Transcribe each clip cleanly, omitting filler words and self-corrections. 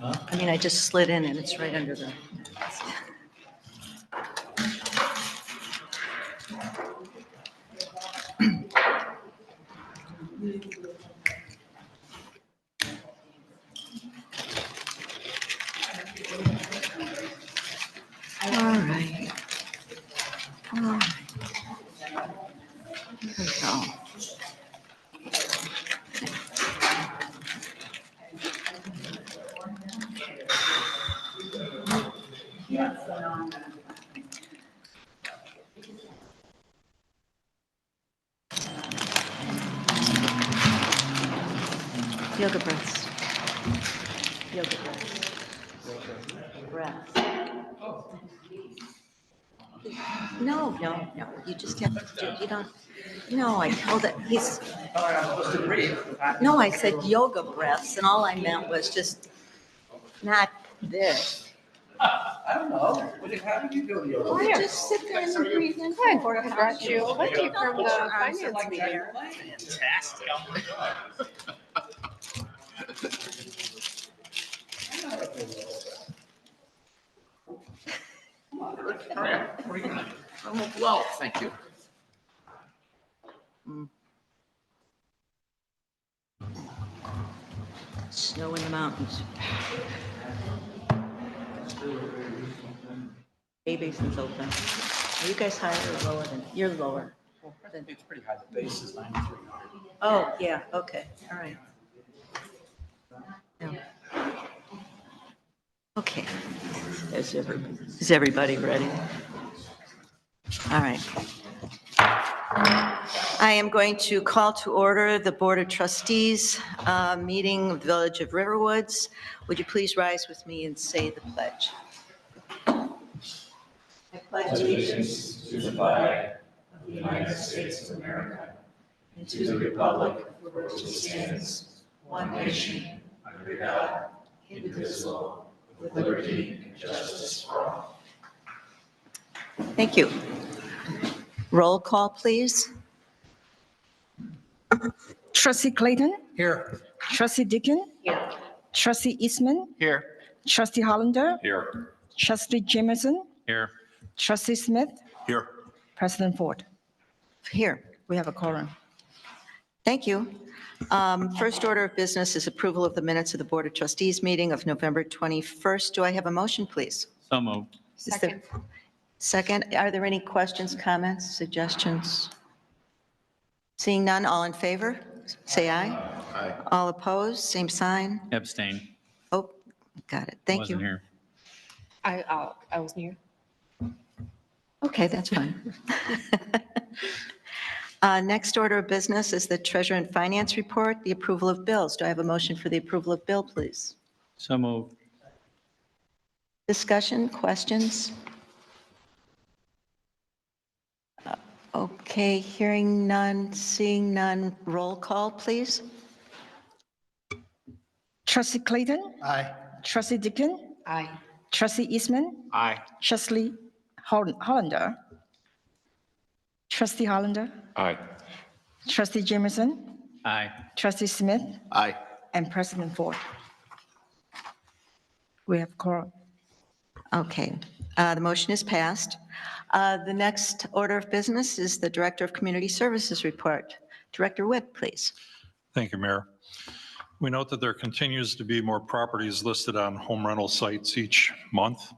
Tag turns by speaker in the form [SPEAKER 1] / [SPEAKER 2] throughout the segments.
[SPEAKER 1] I mean, I just slid in and it's right under the. All right. All right. Here we go. Yoga breaths. Yoga breaths. No, you just have to do, you don't, no, I told it, he's, no, I said yoga breaths, and all I meant was just not this.
[SPEAKER 2] I don't know. How do you do yoga?
[SPEAKER 1] You just sit there and breathe in.
[SPEAKER 3] Good. I brought you a cookie from the finance meeting.
[SPEAKER 2] Fantastic. Well, thank you.
[SPEAKER 1] Snow in the mountains. Bay Basin's open. Are you guys higher or lower than, you're lower?
[SPEAKER 2] It's pretty high. The base is 9,300.
[SPEAKER 1] Oh, yeah, okay, all right. Yeah. Okay. Is everybody ready? All right. I am going to call to order the Board of Trustees meeting of the Village of Riverwoods. Would you please rise with me and say the pledge? I pledge allegiance
[SPEAKER 4] to the flag of the United States of America and to the republic for which it stands, one nation, under God, indivisible, with liberty and justice for all.
[SPEAKER 1] Thank you. Roll call, please.
[SPEAKER 5] Trustee Clayton?
[SPEAKER 2] Here.
[SPEAKER 5] Trustee Deakin?
[SPEAKER 1] Here.
[SPEAKER 5] Trustee Eastman?
[SPEAKER 2] Here.
[SPEAKER 5] Trustee Hollander?
[SPEAKER 4] Here.
[SPEAKER 5] Trustee Jamerson?
[SPEAKER 2] Here.
[SPEAKER 5] Trustee Smith?
[SPEAKER 4] Here.
[SPEAKER 5] President Ford?
[SPEAKER 1] Here.
[SPEAKER 5] We have a quorum.
[SPEAKER 1] Thank you. First order of business is approval of the minutes of the Board of Trustees meeting of November 21st. Do I have a motion, please?
[SPEAKER 2] So moved.
[SPEAKER 1] Is there- Second, are there any questions, comments, suggestions? Seeing none, all in favor, say aye.
[SPEAKER 4] Aye.
[SPEAKER 1] All opposed, same sign.
[SPEAKER 6] Abstain.
[SPEAKER 1] Oh, got it. Thank
[SPEAKER 6] Wasn't
[SPEAKER 1] you.
[SPEAKER 6] here.
[SPEAKER 3] I was near.
[SPEAKER 1] Okay, that's fine. Next order of business is the Treasurer and Finance Report, the approval of bills. Do I have a motion for the approval of bill, please?
[SPEAKER 6] So moved.
[SPEAKER 1] Discussion, questions? Okay, hearing none, seeing none, roll call, please.
[SPEAKER 5] Trustee Clayton?
[SPEAKER 2] Aye.
[SPEAKER 5] Trustee Deakin?
[SPEAKER 3] Aye.
[SPEAKER 5] Trustee Eastman?
[SPEAKER 2] Aye.
[SPEAKER 5] Trustee Hollander? Trustee Hollander?
[SPEAKER 4] Aye.
[SPEAKER 5] Trustee Jamerson?
[SPEAKER 6] Aye.
[SPEAKER 5] Trustee Smith?
[SPEAKER 4] Aye.
[SPEAKER 5] And President Ford? We have quorum.
[SPEAKER 1] Okay, the motion is passed. The next order of business is the Director of Community Services Report. Director Witt, please.
[SPEAKER 7] Thank you, Mayor. We note that there continues to be more properties listed on home rental sites each month.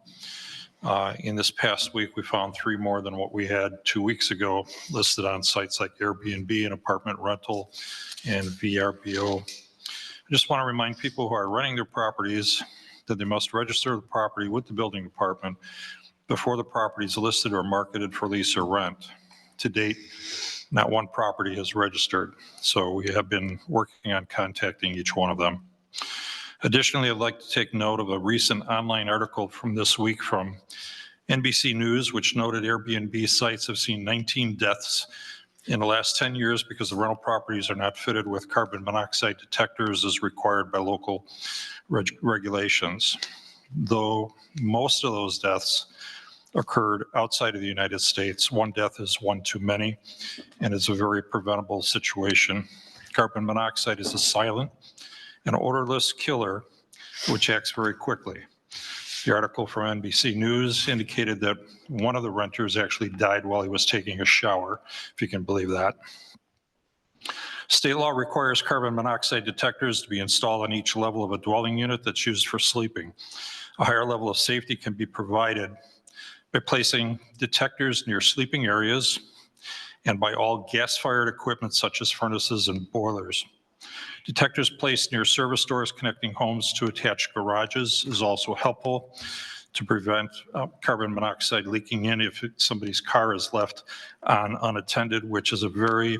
[SPEAKER 7] In this past week, we found 3 more than what we had 2 weeks ago listed on sites like Airbnb and apartment rental and VRBO. I just want to remind people who are renting their properties that they must register the property with the building department before the property is listed or marketed for lease or rent. To date, not one property has registered, so we have been working on contacting each one of them. Additionally, I'd like to take note of a recent online article from this week from NBC News, which noted Airbnb sites have seen 19 deaths in the last 10 years because the rental properties are not fitted with carbon monoxide detectors as required by local regulations. Though most of those deaths occurred outside of the United States, one death is one too many, and it's a very preventable situation. Carbon monoxide is a silent and odorless killer which acts very quickly. The article from NBC News indicated that one of the renters actually died while he was taking a shower, if you can believe that. State law requires carbon monoxide detectors to be installed on each level of a dwelling unit that's used for sleeping. A higher level of safety can be provided by placing detectors near sleeping areas and by all gas-fired equipment such as furnaces and boilers. Detectors placed near service doors connecting homes to attached garages is also helpful to prevent carbon monoxide leaking in if somebody's car is left on unattended, which is a very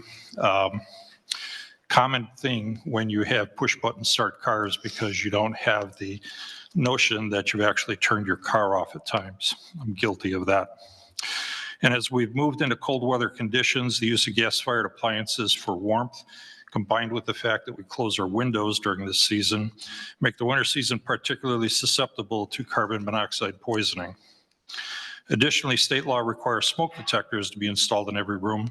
[SPEAKER 7] common thing when you have push-button start cars because you don't have the notion that you've actually turned your car off at times. I'm guilty of that. And as we've moved into cold weather conditions, the use of gas-fired appliances for warmth, combined with the fact that we close our windows during this season, make the winter season particularly susceptible to carbon monoxide poisoning. Additionally, state law requires smoke detectors to be installed in every room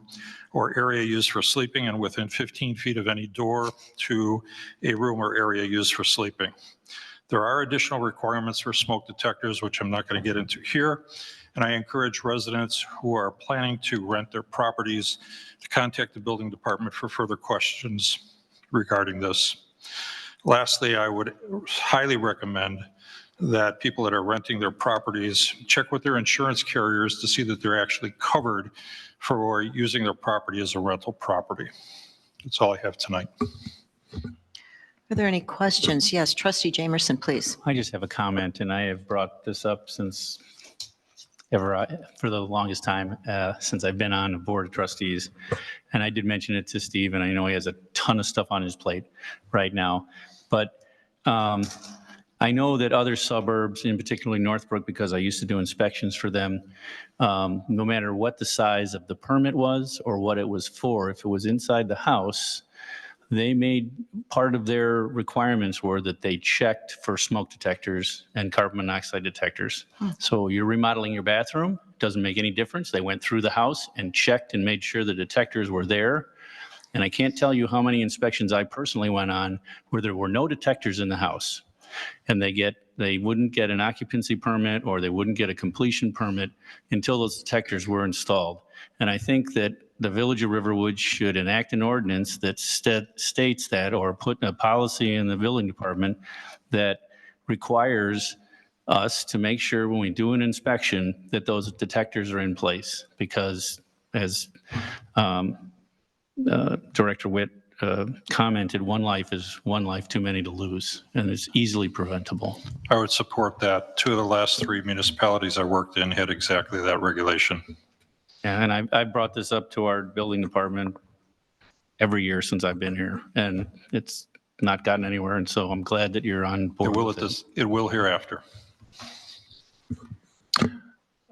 [SPEAKER 7] or area used for sleeping and within 15 feet of any door to a room or area used for sleeping. There are additional requirements for smoke detectors, which I'm not going to get into here. And I encourage residents who are planning to rent their properties to contact the building department for further questions regarding this. Lastly, I would highly recommend that people that are renting their properties check with their insurance carriers to see that they're actually covered for using their property as a rental property. That's all I have tonight.
[SPEAKER 1] Are there any questions? Yes, Trustee Jamerson, please.
[SPEAKER 6] I just have a comment, and I have brought this up since for the longest time since I've been on the Board of Trustees. And I did mention it to Steve, and I know he has a ton of stuff on his plate right now. But I know that other suburbs, in particularly Northbrook, because I used to do inspections for them, no matter what the size of the permit was or what it was for, if it was inside the house, they made part of their requirements were that they checked for smoke detectors and carbon monoxide detectors. So you're remodeling your bathroom, doesn't make any difference. They went through the house and checked and made sure the detectors were there. And I can't tell you how many inspections I personally went on where there were no detectors in the house. And they wouldn't get an occupancy permit or they wouldn't get a completion permit until those detectors were installed. And I think that the Village of Riverwood should enact an ordinance that states that, or put a policy in the building department that requires us to make sure when we do an inspection that those detectors are in place. Because as Director Witt commented, one life is one life too many to lose, and it's easily preventable.
[SPEAKER 7] I would support that. 2 of the last 3 municipalities I worked in had exactly that regulation.
[SPEAKER 6] Yeah, and I brought this up to our building department every year since I've been here, and it's not gotten anywhere, and so I'm glad that you're on board with this.
[SPEAKER 7] It will hereafter.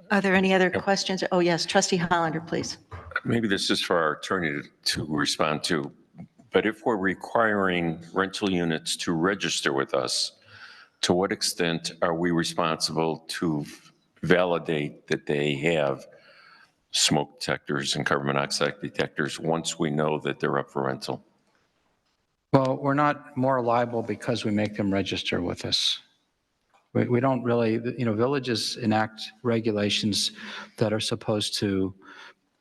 [SPEAKER 1] Are there any other questions? Oh, yes, Trustee Hollander, please.
[SPEAKER 4] Maybe this is for our attorney to respond to, but if we're requiring rental units to register with us, to what extent are we responsible to validate that they have smoke detectors and carbon monoxide detectors once we know that they're up for rental?
[SPEAKER 2] Well, we're not more liable because we make them register with us. We don't really, villages enact regulations that are supposed to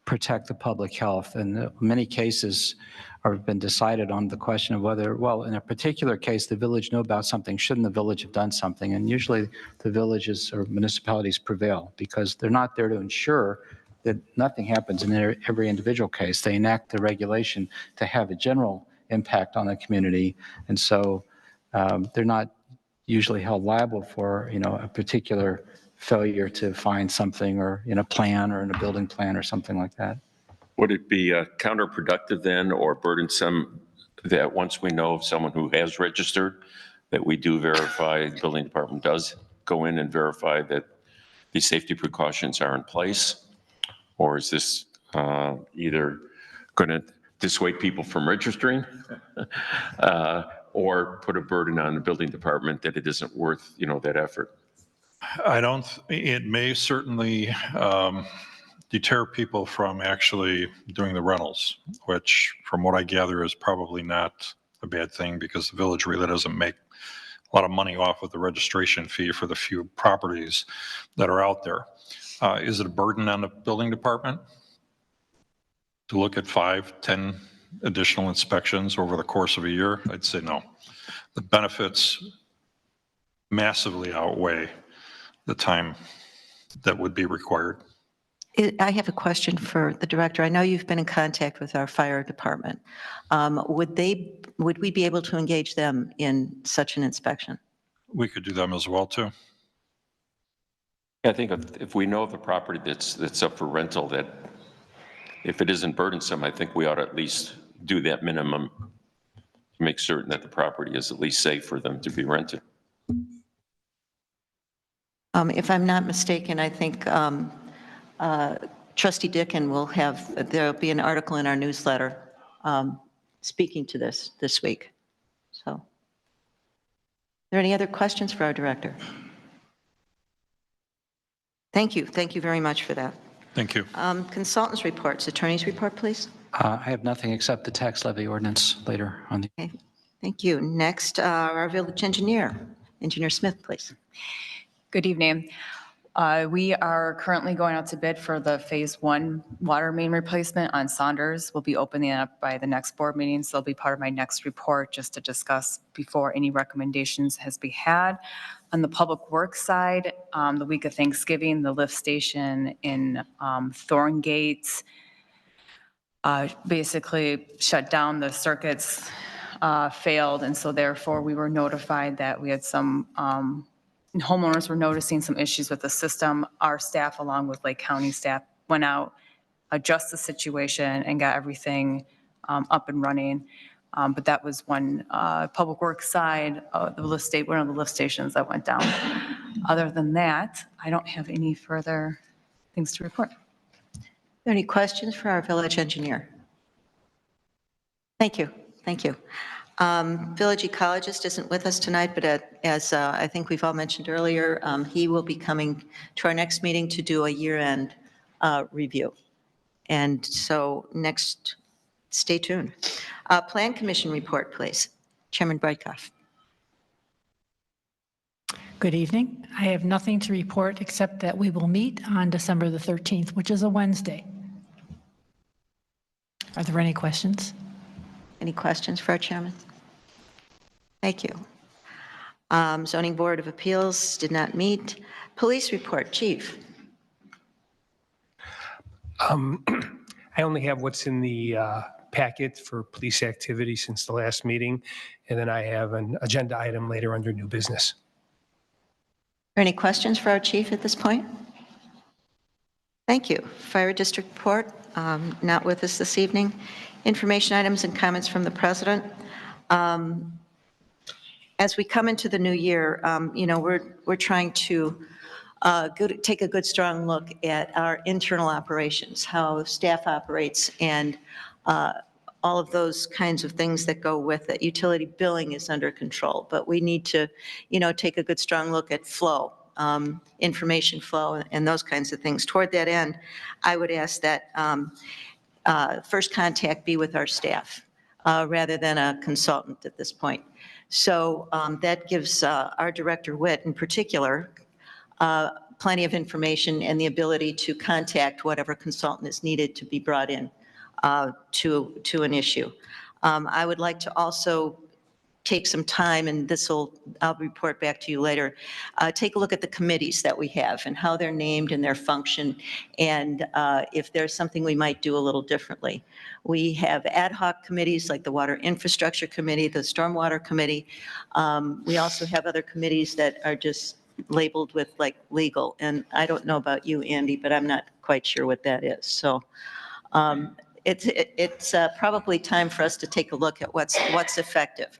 [SPEAKER 2] protect the public health. And many cases have been decided on the question of whether, well, in a particular case, the village knew about something. Shouldn't the village have done something? And usually the villages or municipalities prevail because they're not there to ensure that nothing happens in every individual case. They enact the regulation to have a general impact on the community. And so they're not usually held liable for, a particular failure to find something or in a plan or in a building plan or something like that.
[SPEAKER 4] Would it be counterproductive then or burdensome that once we know of someone who has registered, that we do verify, the building department does go in and verify that these safety precautions are in place? Or is this either going to dissuade people from registering or put a burden on the building department that it isn't worth, that effort?
[SPEAKER 7] It may certainly deter people from actually doing the rentals, which from what I gather is probably not a bad thing because the village really doesn't make lot of money off of the registration fee for the few properties that are out there. Is it a burden on the building department to look at 5, 10 additional inspections over the course of a year? I'd say no. The benefits massively outweigh the time that would be required.
[SPEAKER 1] I have a question for the director. I know you've been in contact with our fire department. Would we be able to engage them in such an inspection?
[SPEAKER 7] We could do them as well, too.
[SPEAKER 8] I think if we know of a property that's up for rental, that if it isn't burdensome, I think we ought to at least do that minimum to make certain that the property is at least safe for them to be rented.
[SPEAKER 1] If I'm not mistaken, I think Trustee Dickin will there'll be an article in our newsletter speaking to this week. So, are there any other questions for our director? Thank you. Thank you very much for that.
[SPEAKER 7] Thank you.
[SPEAKER 1] Consultants' reports. Attorney's report, please.
[SPEAKER 2] I have nothing except the tax levy ordinance later on the.
[SPEAKER 1] Okay. Thank you. Next, our village engineer, Engineer Smith, please.
[SPEAKER 9] Good evening. We are currently going out to bid for the Phase 1 water main replacement on Saunders. We'll be opening it up by the next board meeting, so it'll be part of my next report just to discuss before any recommendations has been had. On the public works side, the week of Thanksgiving, the lift station in Thorngate basically shut down. The circuits failed, and so therefore we were notified that we had some homeowners were noticing some issues with the system. Our staff, along with Lake County staff, went out, adjusted the situation, and got everything up and running. But that was one public works side of the lift state, one of the lift stations that went down. Other than that, I don't have any further things to report.
[SPEAKER 1] Are there any questions for our village engineer? Thank you. Thank you. Village ecologist isn't with us tonight, but as I think we've all mentioned earlier, he will be coming to our next meeting to do a year-end review. And so next, stay tuned. Plan Commission report, please. Chairman Brightcoff.
[SPEAKER 10] Good evening. I have nothing to report except that we will meet on December the 13th, which is a Wednesday. Are there any questions?
[SPEAKER 1] Any questions for our chairman? Thank you. Zoning Board of Appeals did not meet. Police report, Chief.
[SPEAKER 11] I only have what's in the packet for police activity since the last meeting, and then I have an agenda item later under new business.
[SPEAKER 1] Are any questions for our chief at this point? Thank you. Fire district report, not with us this evening. Information items and comments from the president. As we come into the new year, we're trying to take a good, strong look at our internal operations, how staff operates, and all of those kinds of things that go with it. Utility billing is under control, but we need to, take a good, strong look at flow, information flow, and those kinds of things. Toward that end, I would ask that first contact be with our staff rather than a consultant at this point. So that gives our director, Witt, in particular, plenty of information and the ability to contact whatever consultant is needed to be brought in to an issue. I would like to also take some time, and I'll report back to you later, take a look at the committees that we have and how they're named and their function, and if there's something we might do a little differently. We have ad hoc committees like the Water Infrastructure Committee, the Stormwater Committee. We also have other committees that are just labeled with like legal, and I don't know about you, Andy, but I'm not quite sure what that is. So it's probably time for us to take a look at what's effective.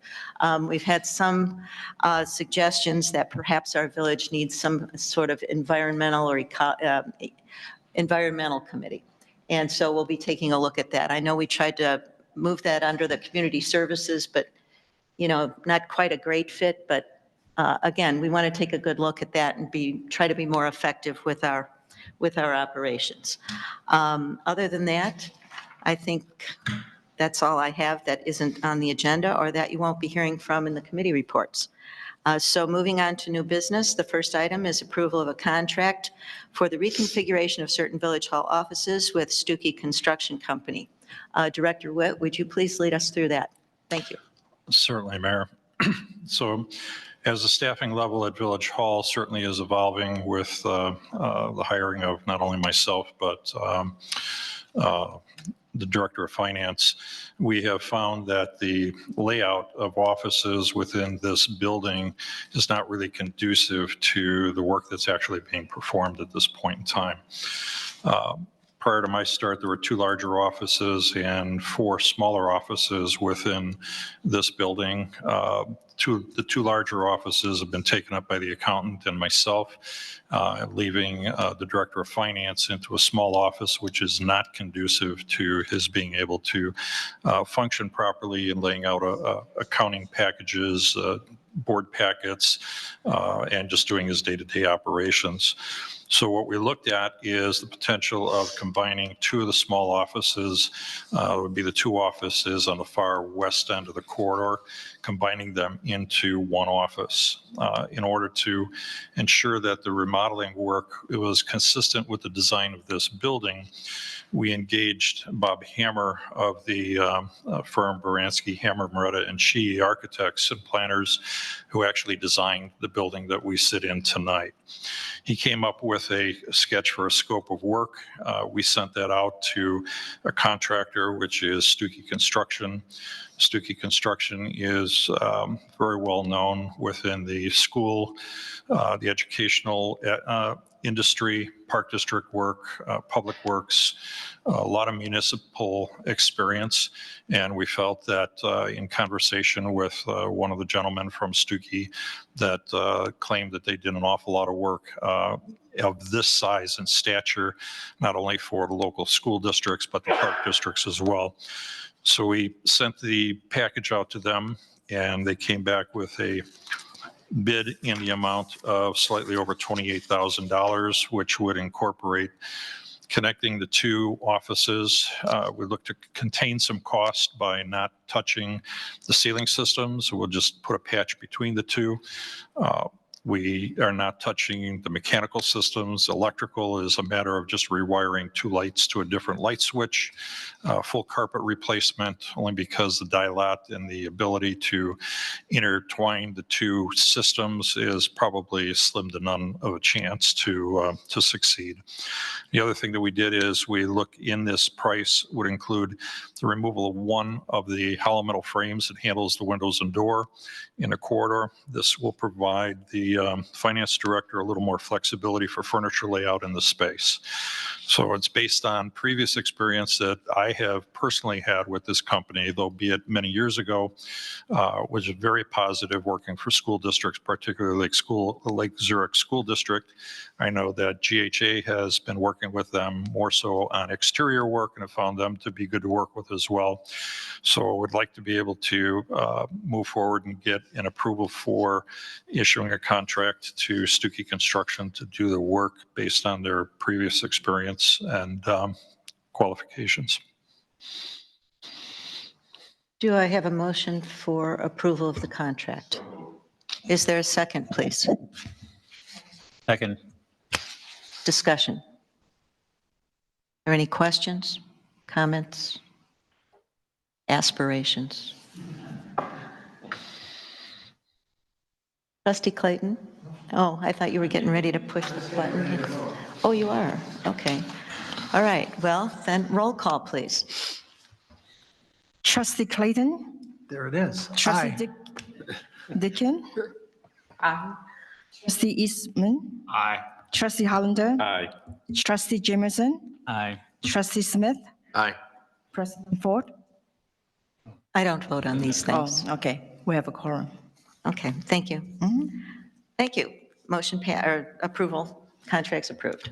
[SPEAKER 1] We've had some suggestions that perhaps our village needs some sort of environmental or environmental committee. And so we'll be taking a look at that. I know we tried to move that under the community services, but, not quite a great fit. But again, we want to take a good look at that and try to be more effective with our operations. Other than that, I think that's all I have that isn't on the agenda or that you won't be hearing from in the committee reports. So moving on to new business, the first item is approval of a contract for the reconfiguration of certain Village Hall offices with Stuckey Construction Company. Director Witt, would you please lead us through that? Thank you.
[SPEAKER 7] Certainly, Mayor. So as the staffing level at Village Hall certainly is evolving with the hiring of not only myself, but the Director of Finance, we have found that the layout of offices within this building is not really conducive to the work that's actually being performed at this point in time. Prior to my start, there were 2 larger offices and 4 smaller offices within this building. The 2 larger offices have been taken up by the accountant and myself, leaving the Director of Finance into a small office, which is not conducive to his being able to function properly in laying out accounting packages, board packets, and just doing his day-to-day operations. So what we looked at is the potential of combining 2 of the small offices, would be the 2 offices on the far west end of the corridor, combining them into 1 office in order to ensure that the remodeling work was consistent with the design of this building. We engaged Bob Hammer of the firm Baranski, Hammer, Moretta, and Shee Architects and Planners, who actually designed the building that we sit in tonight. He came up with a sketch for a scope of work. We sent that out to a contractor, which is Stuckey Construction. Stuckey Construction is very well known within the school, the educational industry, park district work, public works, a lot of municipal experience. And we felt that in conversation with one of the gentlemen from Stuckey that claimed that they did an awful lot of work of this size and stature, not only for the local school districts, but the park districts as well. So we sent the package out to them, and they came back with a bid in the amount of slightly over $28,000, which would incorporate connecting the 2 offices. We look to contain some cost by not touching the ceiling systems. We'll just put a patch between the 2. We are not touching the mechanical systems. Electrical is a matter of just rewiring 2 lights to a different light switch. Full carpet replacement, only because the dilat and the ability to intertwine the 2 systems is probably slim to none of a chance to succeed. The other thing that we did is we look in this price would include the removal of 1 of the hollow metal frames that handles the windows and door in a corridor. This will provide the finance director a little more flexibility for furniture layout in the space. So it's based on previous experience that I have personally had with this company, though be it many years ago, was very positive working for school districts, particularly Lake Zurich School District. I know that GHA has been working with them more so on exterior work and have found them to be good to work with as well. So I would like to be able to move forward and get an approval for issuing a contract to Stuckey Construction to do the work based on their previous experience and qualifications.
[SPEAKER 1] Do I have a motion for approval of the contract? Is there a second, please?
[SPEAKER 6] Second.
[SPEAKER 1] Discussion. Are there any questions, comments, aspirations? Trustee Clayton? Oh, I thought you were getting ready to push the button. Oh, you are? Okay. All right. Well, then roll call, please.
[SPEAKER 5] Trustee Clayton?
[SPEAKER 4] There it is.
[SPEAKER 5] Trustee Dickin?
[SPEAKER 3] Aye.
[SPEAKER 5] Trustee Eastman?
[SPEAKER 6] Aye.
[SPEAKER 5] Trustee Hollander?
[SPEAKER 8] Aye.
[SPEAKER 5] Trustee Jamerson?
[SPEAKER 6] Aye.
[SPEAKER 5] Trustee Smith?
[SPEAKER 4] Aye.
[SPEAKER 5] President Ford?
[SPEAKER 1] I don't vote on these things.
[SPEAKER 5] Oh, okay. We have a quorum.
[SPEAKER 1] Okay, thank you. Thank you. Motion or approval, contracts approved.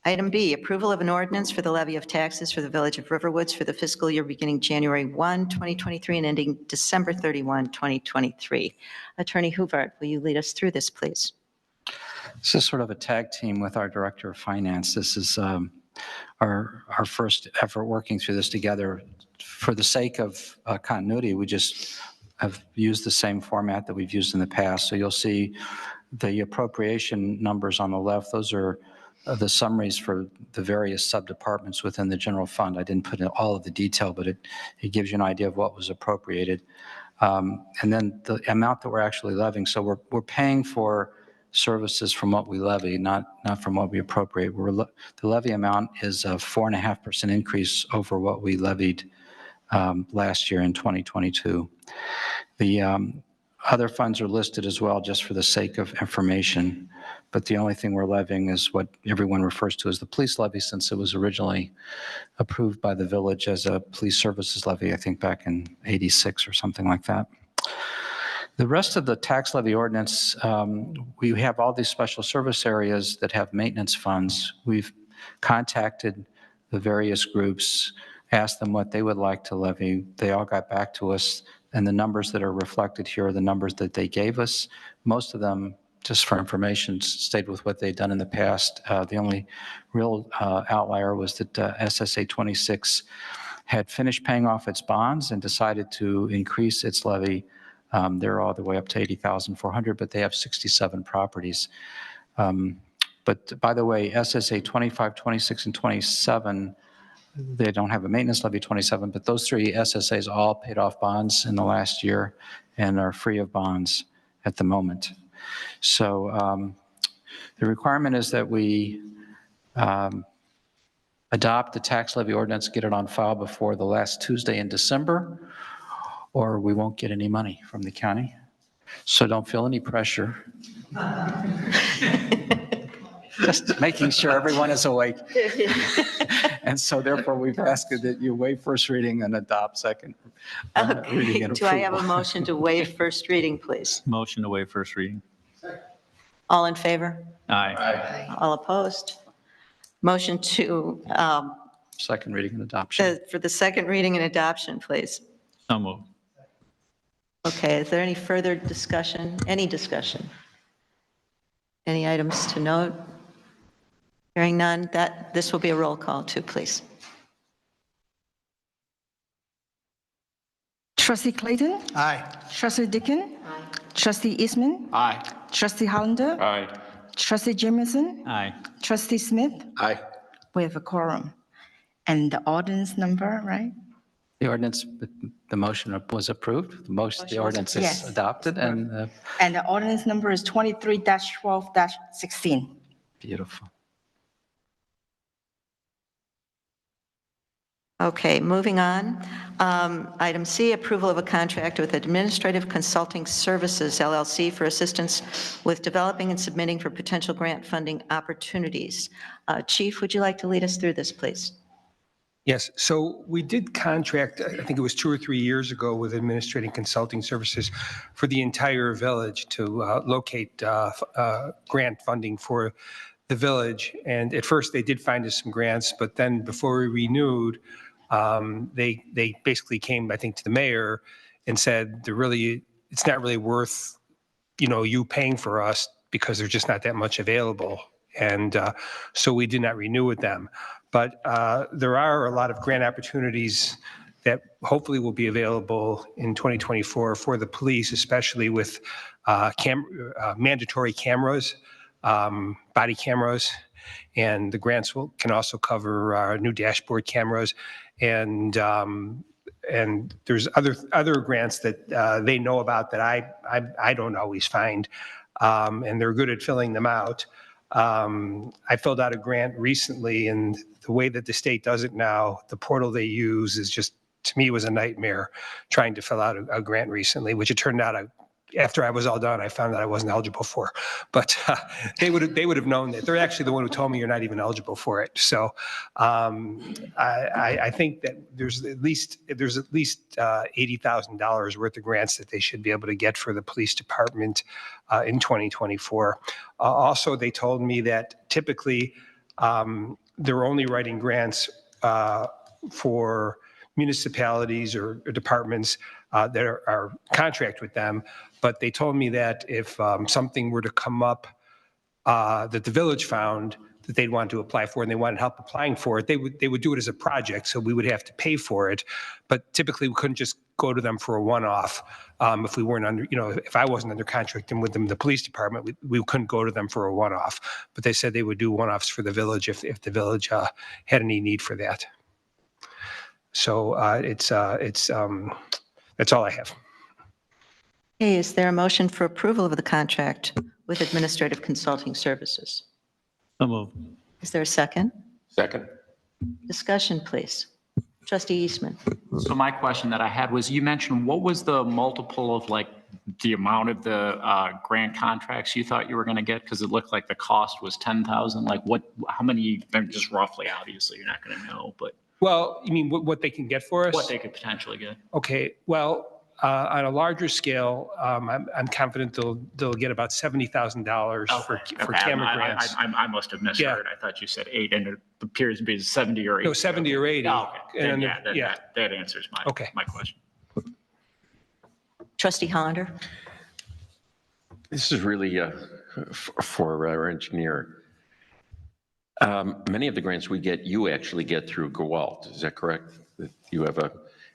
[SPEAKER 1] Item B, approval of an ordinance for the levy of taxes for the Village of Riverwoods for the fiscal year beginning January 1, 2023 and ending December 31, 2023. Attorney Huvart, will you lead us through this, please?
[SPEAKER 2] This is sort of a tag team with our Director of Finance. This is our first effort working through this together. For the sake of continuity, we just have used the same format that we've used in the past. So you'll see the appropriation numbers on the left. Those are the summaries for the various sub-departments within the general fund. I didn't put in all of the detail, but it gives you an idea of what was appropriated. And then the amount that we're actually levying. So we're paying for services from what we levy, not from what we appropriate. The levy amount is a 4.5% increase over what we levied last year in 2022. The other funds are listed as well, just for the sake of information. But the only thing we're levying is what everyone refers to as the police levy, since it was originally approved by the village as a police services levy, I think back in '86 or something like that. The rest of the tax levy ordinance, we have all these special service areas that have maintenance funds. We've contacted the various groups, asked them what they would like to levy. They all got back to us, and the numbers that are reflected here are the numbers that they gave us. Most of them, just for information, stayed with what they'd done in the past. The only real outlier was that SSA 26 had finished paying off its bonds and decided to increase its levy. They're all the way up to 80,400, but they have 67 properties. But by the way, SSA 25, 26, and 27, they don't have a maintenance levy 27, but those three SSAs all paid off bonds in the last year and are free of bonds at the moment. So the requirement is that we adopt the tax levy ordinance, get it on file before the last Tuesday in December, or we won't get any money from the county. So don't feel any pressure. Just making sure everyone is awake. And so therefore, we've asked that you waive first reading and adopt second reading and
[SPEAKER 1] Do I have a
[SPEAKER 2] approval.
[SPEAKER 1] motion to waive first reading, please?
[SPEAKER 6] Motion to waive first reading.
[SPEAKER 1] All in favor?
[SPEAKER 6] Aye.
[SPEAKER 1] All opposed? Motion to,
[SPEAKER 2] Second reading and adoption.
[SPEAKER 1] for the second reading and adoption, please.
[SPEAKER 6] So moved.
[SPEAKER 1] Okay, is there any further discussion? Any discussion? Any items to note? Hearing none, this will be a roll call too, please.
[SPEAKER 5] Trustee Clayton?
[SPEAKER 11] Aye.
[SPEAKER 5] Trustee Dickon? Trustee Eastman?
[SPEAKER 8] Aye.
[SPEAKER 5] Trustee Hollander?
[SPEAKER 8] Aye.
[SPEAKER 5] Trustee Jimmerson?
[SPEAKER 6] Aye.
[SPEAKER 5] Trustee Smith?
[SPEAKER 8] Aye.
[SPEAKER 5] We have a quorum. And the ordinance number, right?
[SPEAKER 2] The ordinance, the motion was approved. The motion, the ordinance is
[SPEAKER 5] Yes.
[SPEAKER 2] adopted, and
[SPEAKER 5] And the ordinance number is 23-12-16.
[SPEAKER 2] beautiful.
[SPEAKER 1] Okay, moving on. Item C, approval of a contract with Administrative Consulting Services, LLC, for assistance with developing and submitting for potential grant funding opportunities. Chief, would you like to lead us through this, please?
[SPEAKER 11] Yes, so we did contract, I think it was 2 or 3 years ago, with Administrating Consulting Services for the entire village to locate grant funding for the village. And at first, they did find us some grants, but then before we renewed, they basically came, I think, to the mayor and said, it's not really worth, you paying for us because there's just not that much available. And so we did not renew with them. But there are a lot of grant opportunities that hopefully will be available in 2024 for the police, especially with mandatory cameras, body cameras, and the grants can also cover new dashboard cameras. And there's other grants that they know about that I don't always find, and they're good at filling them out. I filled out a grant recently, and the way that the state does it now, the portal they use is just, to me, was a nightmare trying to fill out a grant recently, which it turned out after I was all done, I found that I wasn't eligible for. But they would have known that. They're actually the one who told me you're not even eligible for it. So I think that there's at least $80,000 worth of grants that they should be able to get for the police department in 2024. Also, they told me that typically they're only writing grants for municipalities or departments that are contract with them. But they told me that if something were to come up that the village found that they'd want to apply for and they wanted help applying for it, they would do it as a project, so we would have to pay for it. But typically we couldn't just go to them for a one-off. If we weren't under, if I wasn't under contract and with them, the police department, we couldn't go to them for a one-off. But they said they would do one-offs for the village if the village had any need for that. So that's all I have.
[SPEAKER 1] Hey, is there a motion for approval of the contract with Administrative Consulting Services?
[SPEAKER 6] So moved.
[SPEAKER 1] Is there a second?
[SPEAKER 8] Second?
[SPEAKER 1] Discussion, please. Trustee Eastman.
[SPEAKER 12] So my question that I had was, you mentioned what was the multiple of like the amount of the grant contracts you thought you were going to get? Because it looked like the cost was 10,000. Like how many, just roughly, obviously, you're not going to know, but
[SPEAKER 11] Well, you mean what they can get for us?
[SPEAKER 12] what they could potentially get.
[SPEAKER 11] Okay, well, on a larger scale, I'm confident they'll get about $70,000 for camera grants.
[SPEAKER 12] I must have misheard. I thought you said 8 and it appears to be 70 or 80.
[SPEAKER 11] No, 70 or 80.
[SPEAKER 12] Oh, okay.
[SPEAKER 11] And
[SPEAKER 12] Then,
[SPEAKER 11] then-
[SPEAKER 12] yeah, that answers my question.
[SPEAKER 1] Trustee Hollander.
[SPEAKER 8] This is really for our engineer. Many of the grants we get, you actually get through Gewalt. Is that correct? That you have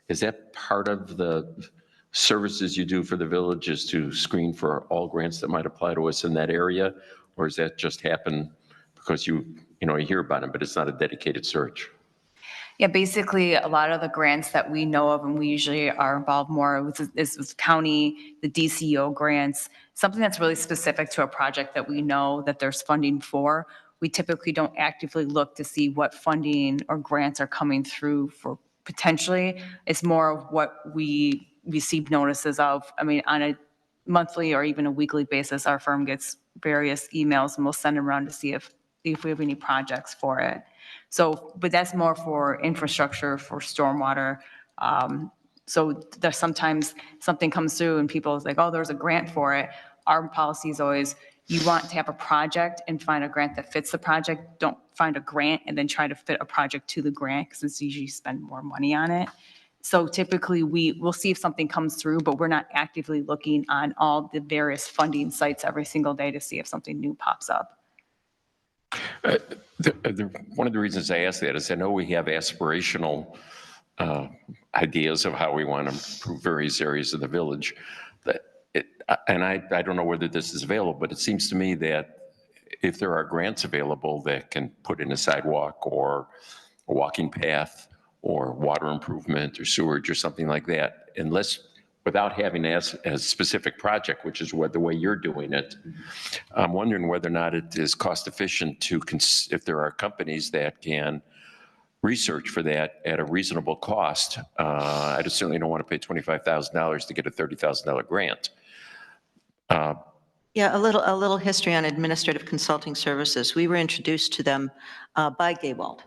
[SPEAKER 8] is that part of the services you do for the village is to screen for all grants that might apply to us in that area? Or does that just happen because you hear about them, but it's not a dedicated search?
[SPEAKER 9] Yeah, basically, a lot of the grants that we know of, and we usually are involved more with, is with county, the DCO grants, something that's really specific to a project that we know that there's funding for. We typically don't actively look to see what funding or grants are coming through for potentially. It's more of what we receive notices of. I mean, on a monthly or even a weekly basis, our firm gets various emails and we'll send them around to see if we have any projects for it. So, but that's more for infrastructure, for stormwater. So there's sometimes something comes through and people is like, oh, there's a grant for it. Our policy is always, you want to have a project and find a grant that fits the project. Don't find a grant and then try to fit a project to the grant because it's usually spend more money on it. So typically we'll see if something comes through, but we're not actively looking on all the various funding sites every single day to see if something new pops up.
[SPEAKER 8] One of the reasons I ask that is I know we have aspirational ideas of how we want to improve various areas of the village. And I don't know whether this is available, but it seems to me that if there are grants available that can put in a sidewalk or a walking path or water improvement or sewage or something like that, without having a specific project, which is the way you're doing it, I'm wondering whether or not it is cost efficient if there are companies that can research for that at a reasonable cost. I just certainly don't want to pay $25,000 to get a $30,000 grant.
[SPEAKER 1] Yeah, a little history on Administrative Consulting Services. We were introduced to them by Gewalt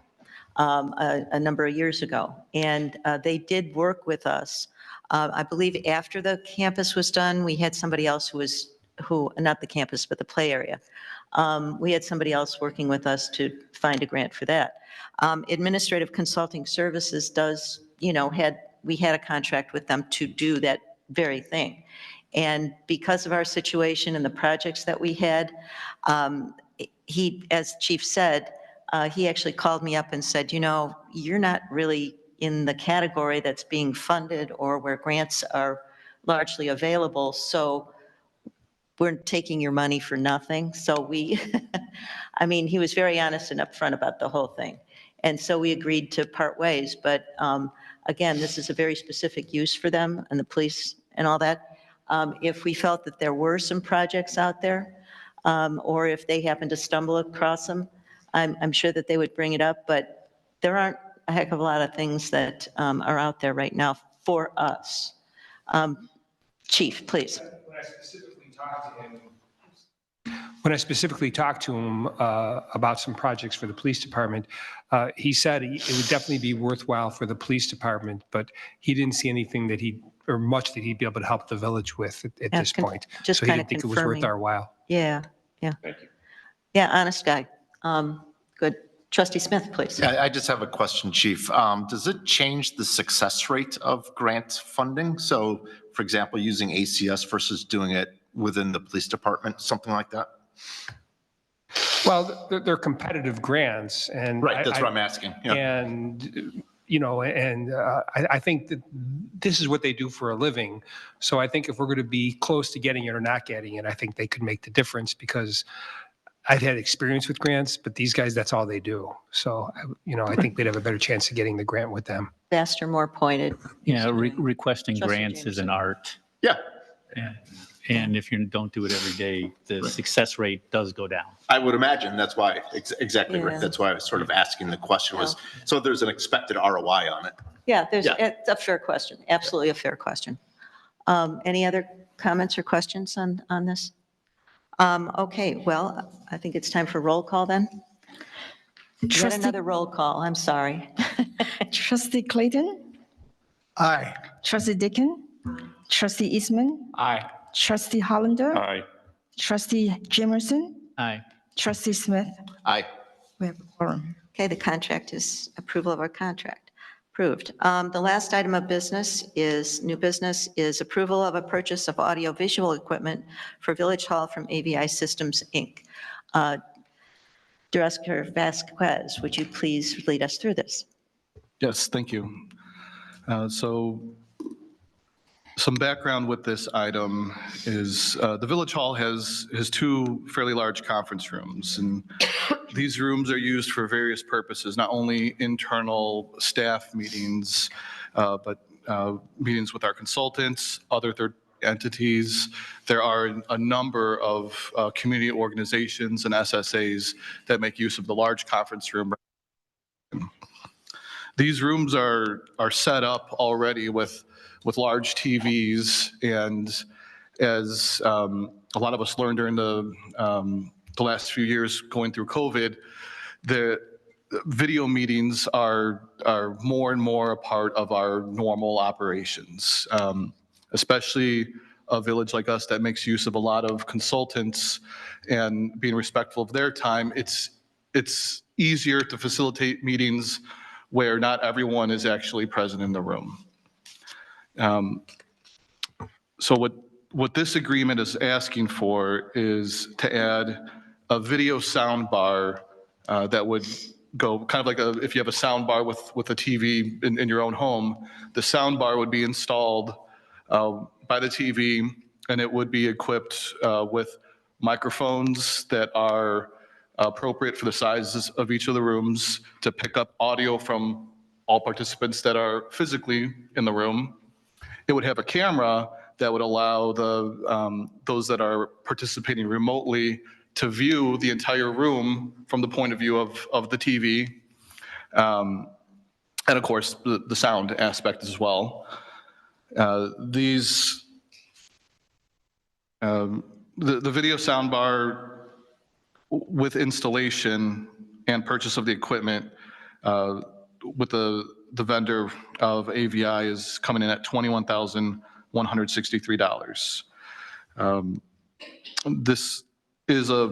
[SPEAKER 1] a number of years ago, and they did work with us. I believe after the campus was done, we had somebody else not the campus, but the play area. We had somebody else working with us to find a grant for that. Administrative Consulting Services we had a contract with them to do that very thing. And because of our situation and the projects that we had, as Chief said, he actually called me up and said, you're not really in the category that's being funded or where grants are largely available. So we're taking your money for nothing. So he was very honest and upfront about the whole thing. And so we agreed to part ways. But again, this is a very specific use for them and the police and all that. If we felt that there were some projects out there, or if they happened to stumble across them, I'm sure that they would bring it up. But there aren't a heck of a lot of things that are out there right now for us. Chief, please.
[SPEAKER 11] When I specifically talked to him about some projects for the police department, he said it would definitely be worthwhile for the police department, but he didn't see anything much that he'd be able to help the village with at this point.
[SPEAKER 1] Just
[SPEAKER 11] so he
[SPEAKER 1] kind
[SPEAKER 11] didn't
[SPEAKER 1] of
[SPEAKER 11] think it was worth
[SPEAKER 1] confirming.
[SPEAKER 11] our while.
[SPEAKER 1] Yeah.
[SPEAKER 8] Thank you.
[SPEAKER 1] Yeah, honest guy. Good. Trustee Smith, please.
[SPEAKER 13] Yeah, I just have a question, Chief. Does it change the success rate of grant funding? So, for example, using ACS versus doing it within the police department, something like that?
[SPEAKER 11] Well, they're competitive grants, and
[SPEAKER 13] Right, that's what I'm asking. Yeah.
[SPEAKER 11] And and I think that this is what they do for a living. So I think if we're going to be close to getting it or not getting it, I think they could make the difference, because I've had experience with grants, but these guys, that's all they do. So, I think they'd have a better chance of getting the grant with them.
[SPEAKER 1] Faster, more pointed.
[SPEAKER 6] Yeah, requesting
[SPEAKER 1] Trustee
[SPEAKER 6] grants is an
[SPEAKER 1] Jamerson.
[SPEAKER 6] art.
[SPEAKER 13] Yeah,
[SPEAKER 6] And if you don't do it every day, the success rate does go down.
[SPEAKER 13] I would imagine that's why, exactly, Rick.
[SPEAKER 1] Yeah.
[SPEAKER 13] That's why I was sort of asking the question was, so there's an expected ROI on it.
[SPEAKER 1] Yeah,
[SPEAKER 13] Yeah.
[SPEAKER 1] it's a fair question. Absolutely a fair question. Any other comments or questions on this? Okay, well, I think it's time for roll call then. Yet
[SPEAKER 5] Trustee-
[SPEAKER 1] another roll call, I'm sorry.
[SPEAKER 5] Trustee Clayton?
[SPEAKER 11] Aye.
[SPEAKER 5] Trustee Deacon? Trustee Eastman?
[SPEAKER 12] Aye.
[SPEAKER 5] Trustee Hollander?
[SPEAKER 8] Aye.
[SPEAKER 5] Trustee Jamerson?
[SPEAKER 6] Aye.
[SPEAKER 5] Trustee Smith?
[SPEAKER 13] Aye.
[SPEAKER 5] We have a quorum.
[SPEAKER 1] Okay, the contract is approval of our contract. Approved. The last item of business is, new business is approval of a purchase of audiovisual equipment for Village Hall from AVI Systems, Inc. Director Vasquez, would you please lead us through this?
[SPEAKER 14] Yes, thank you. So some background with this item is the Village Hall has two fairly large conference rooms, and these rooms are used for various purposes, not only internal staff meetings, but meetings with our consultants, other third entities. There are a number of community organizations and SSAs that make use of the large conference room. These rooms are set up already with large TVs, and as a lot of us learned during the last few years going through COVID, the video meetings are more and more a part of our normal operations, especially a village like us that makes use of a lot of consultants and being respectful of their time. It's easier to facilitate meetings where not everyone is actually present in the room. So what this agreement is asking for is to add a video sound bar that would go kind of like if you have a sound bar with a TV in your own home, the sound bar would be installed by the TV, and it would be equipped with microphones that are appropriate for the sizes of each of the rooms to pick up audio from all participants that are physically in the room. It would have a camera that would allow those that are participating remotely to view the entire room from the point of view of the TV. And of course, the sound aspect as well. The video soundbar with installation and purchase of the equipment with the vendor of AVI is coming in at $21,163. This is a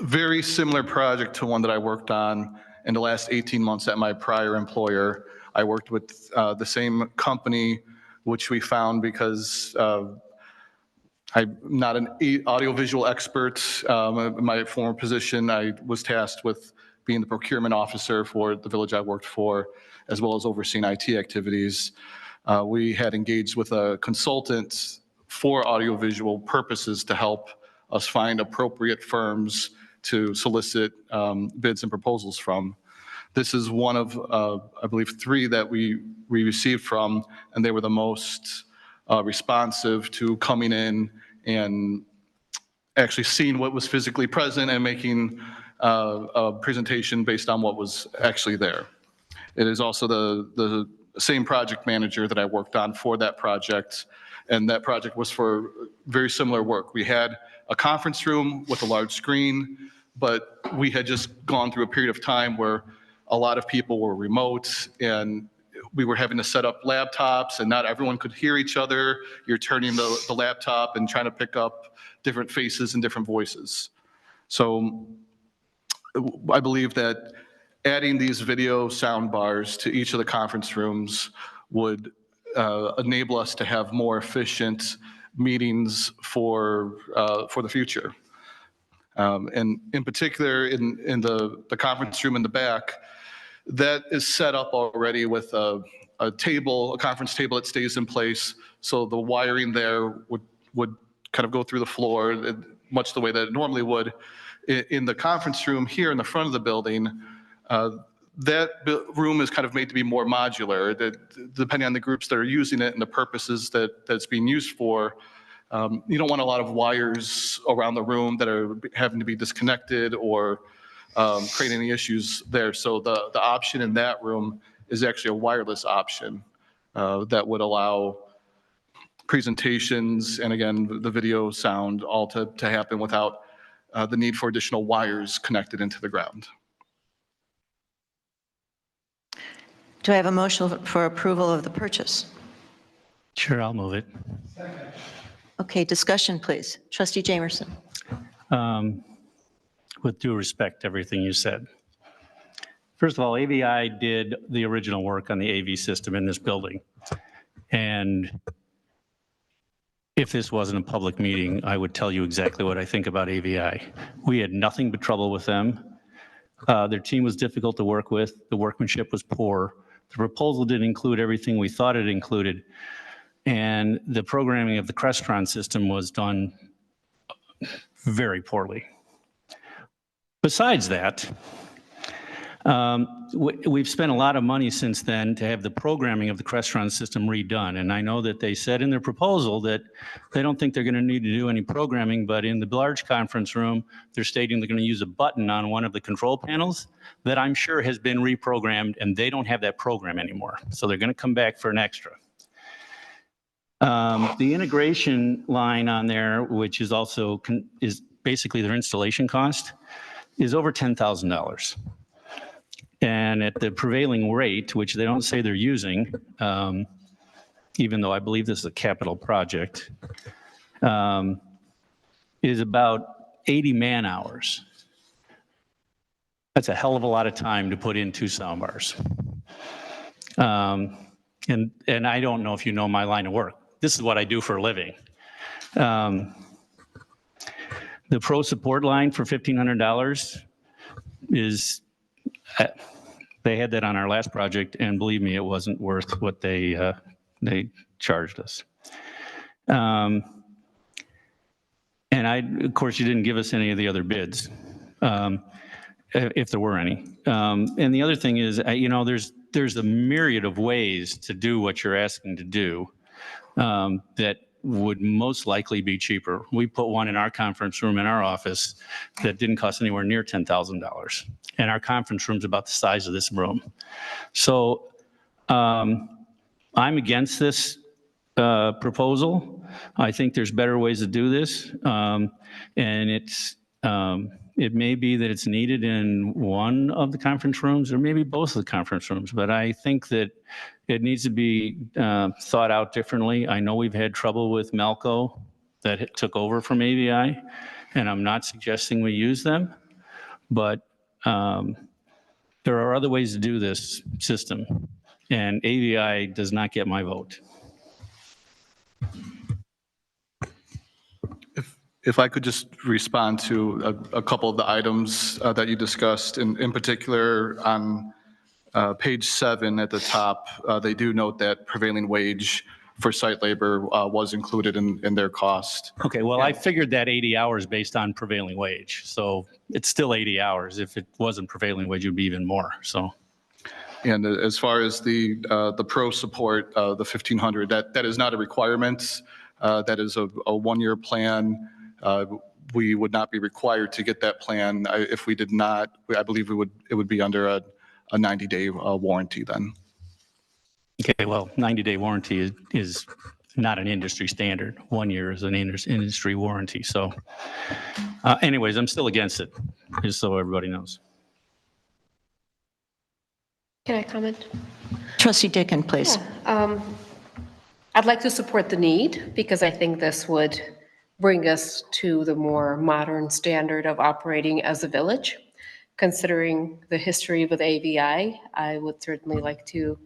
[SPEAKER 14] very similar project to one that I worked on in the last 18 months at my prior employer. I worked with the same company, which we found because I'm not an audiovisual expert. In my former position, I was tasked with being the procurement officer for the village I worked for, as well as overseeing IT activities. We had engaged with a consultant for audiovisual purposes to help us find appropriate firms to solicit bids and proposals from. This is one of, I believe, 3 that we received from, and they were the most responsive to coming in and actually seeing what was physically present and making a presentation based on what was actually there. It is also the same project manager that I worked on for that project, and that project was for very similar work. We had a conference room with a large screen, but we had just gone through a period of time where a lot of people were remote, and we were having to set up laptops, and not everyone could hear each other. You're turning the laptop and trying to pick up different faces and different voices. So I believe that adding these video sound bars to each of the conference rooms would enable us to have more efficient meetings for the future. And in particular, in the conference room in the back, That is set up already with a table, a conference table that stays in place. So the wiring there would kind of go through the floor, much the way that it normally would. In the conference room here in the front of the building, that room is kind of made to be more modular, that depending on the groups that are using it and the purposes that it's being used for. You don't want a lot of wires around the room that are having to be disconnected or create any issues there. So the option in that room is actually a wireless option that would allow presentations and again, the video, sound, all to happen without the need for additional wires connected into the ground.
[SPEAKER 1] Do I have a motion for approval of the purchase?
[SPEAKER 6] Sure, I'll move it.
[SPEAKER 1] Okay, discussion, please. Trustee Jamerson.
[SPEAKER 6] With due respect to everything you said. First of all, AVI did the original work on the AV system in this building. And if this wasn't a public meeting, I would tell you exactly what I think about AVI. We had nothing but trouble with them. Their team was difficult to work with. The workmanship was poor. The proposal didn't include everything we thought it included. And the programming of the Crestron system was done very poorly. Besides that, we've spent a lot of money since then to have the programming of the Crestron system redone. And I know that they said in their proposal that they don't think they're going to need to do any programming, but in the large conference room, they're stating they're going to use a button on one of the control panels that I'm sure has been reprogrammed, and they don't have that program anymore. So they're going to come back for an extra. The integration line on there, which is also is basically their installation cost, is over $10,000. And at the prevailing rate, which they don't say they're using, even though I believe this is a capital project, is about 80 man hours. That's a hell of a lot of time to put in 2 sound bars. And I don't know if you know my line of work. This is what I do for a living. The pro support line for $1,500 is, they had that on our last project, and believe me, it wasn't worth what they charged us. And of course, you didn't give us any of the other bids, if there were any. And the other thing is, you know, there's a myriad of ways to do what you're asking to do that would most likely be cheaper. We put one in our conference room in our office that didn't cost anywhere near $10,000. And our conference room's about the size of this room. So I'm against this proposal. I think there's better ways to do this. And it may be that it's needed in one of the conference rooms or maybe both of the conference rooms, but I think that it needs to be thought out differently. I know we've had trouble with Melco that took over from AVI, and I'm not suggesting we use them, but there are other ways to do this system, and AVI does not get my vote.
[SPEAKER 14] If I could just respond to a couple of the items that you discussed, in particular on page 7 at the top, they do note that prevailing wage for site labor was included in their cost.
[SPEAKER 6] Okay, well, I figured that 80 hours based on prevailing wage, so it's still 80 hours. If it wasn't prevailing wage, it would be even more, so.
[SPEAKER 14] And as far as the pro support, the 1,500, that is not a requirement. That is a 1-year plan. We would not be required to get that plan. If we did not, I believe it would be under a 90-day warranty then.
[SPEAKER 6] Okay, well, 90-day warranty is not an industry standard. 1 year is an industry warranty. So anyways, I'm still against it, just so everybody knows.
[SPEAKER 3] Can I comment?
[SPEAKER 1] Trustee Dicken, please.
[SPEAKER 3] Yeah. I'd like to support the need because I think this would bring us to the more modern standard of operating as a village. Considering the history with AVI, I would certainly like to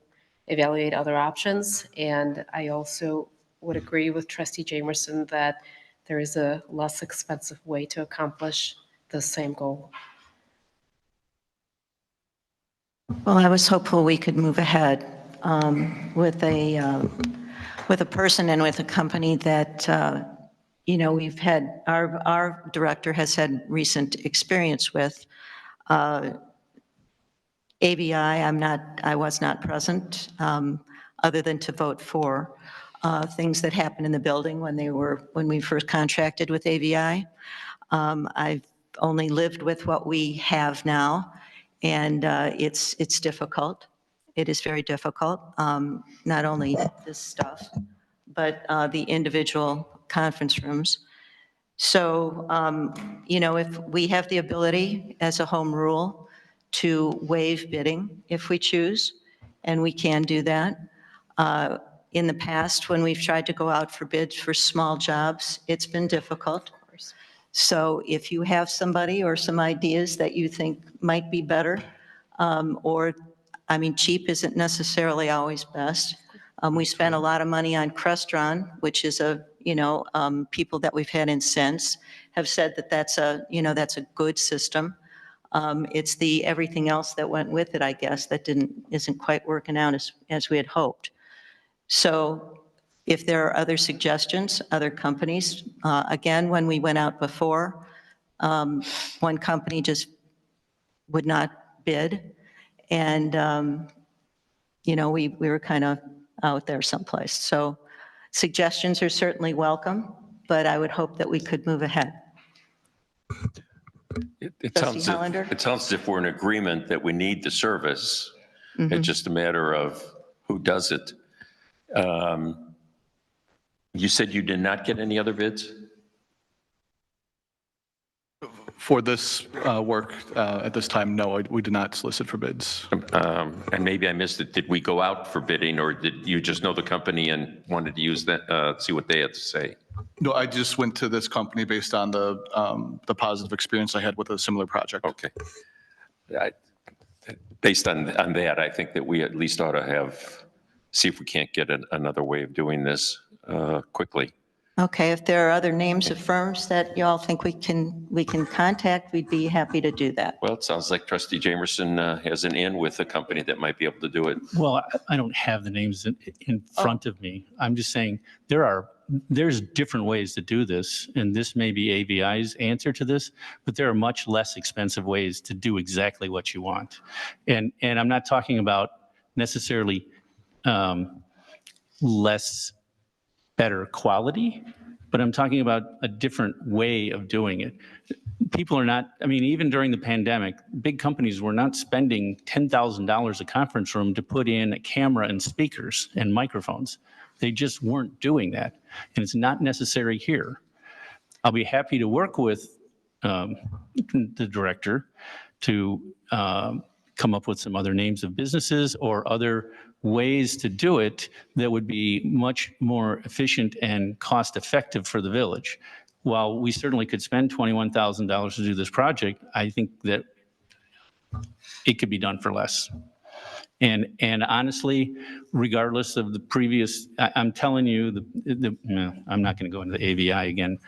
[SPEAKER 3] evaluate other options. And I also would agree with Trustee Jamerson that there is a less expensive way to accomplish the same goal.
[SPEAKER 1] Well, I was hopeful we could move ahead with a person and with a company that, we've had, our director has had recent experience with. ABI, I was not present, other than to vote for things that happened in the building when we first contracted with ABI. I've only lived with what we have now, and it's difficult. It is very difficult, not only this stuff, but the individual conference rooms. So, if we have the ability as a home rule to waive bidding if we choose, and we can do that. In the past, when we've tried to go out for bids for small jobs, it's been difficult. So if you have somebody or some ideas that you think might be better, cheap isn't necessarily always best. We spent a lot of money on Crestron, which is people that we've had in Sense have said that that's a good system. It's the everything else that went with it, I guess, that isn't quite working out as we had hoped. So if there are other suggestions, other companies, again, when we went out before, one company just would not bid. And, we were kind of out there someplace. So suggestions are certainly welcome, but I would hope that we could move ahead.
[SPEAKER 8] It
[SPEAKER 1] Trustee
[SPEAKER 8] sounds
[SPEAKER 1] Hollander?
[SPEAKER 8] it sounds as if we're in agreement that we need the service. It's just a matter of who does it. You said you did not get any other bids?
[SPEAKER 14] For this work at this time, no, we did not solicit for bids.
[SPEAKER 8] And maybe I missed it. Did we go out for bidding, or did you just know the company and wanted to use that, see what they had to say?
[SPEAKER 14] No, I just went to this company based on the positive experience I had with a similar project.
[SPEAKER 8] Okay. Based on that, I think that we at least ought to see if we can't get another way of doing this quickly.
[SPEAKER 1] Okay, if there are other names of firms that you all think we can contact, we'd be happy to do that.
[SPEAKER 8] Well, it sounds like Trustee Jamerson has an in with a company that might be able to do it.
[SPEAKER 6] Well, I don't have the names in front of me. I'm just saying there's different ways to do this, and this may be ABI's answer to this, but there are much less expensive ways to do exactly what you want. And I'm not talking about necessarily better quality, but I'm talking about a different way of doing it. People are not, even during the pandemic, big companies were not spending $10,000 a conference room to put in a camera and speakers and microphones. They just weren't doing that. And it's not necessary here. I'll be happy to work with the director to come up with some other names of businesses or other ways to do it that would be much more efficient and cost effective for the village. While we certainly could spend $21,000 to do this project, I think that it could be done for less. And honestly, regardless of the previous, I'm telling you, I'm not going to go into the ABI again.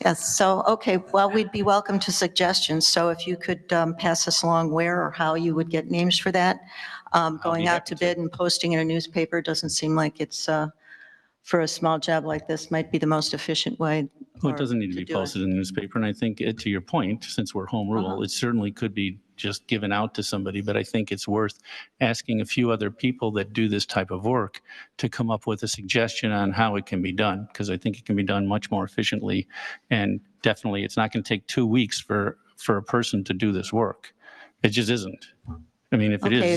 [SPEAKER 1] Yes, so, okay, well, we'd be welcome to suggestions. So if you could pass us along where or how you would get names for that. Going out to bid and posting in a newspaper doesn't seem like it's, for a small job like this, might be the most efficient way.
[SPEAKER 6] Well, it doesn't need to be posted in the newspaper. And I think to your point, since we're home rule, it certainly could be just given out to somebody, but I think it's worth asking a few other people that do this type of work to come up with a suggestion on how it can be done, because I think it can be done much more efficiently. And definitely, it's not going to take 2 weeks for a person to do this work. It just isn't. If it is.
[SPEAKER 1] Okay,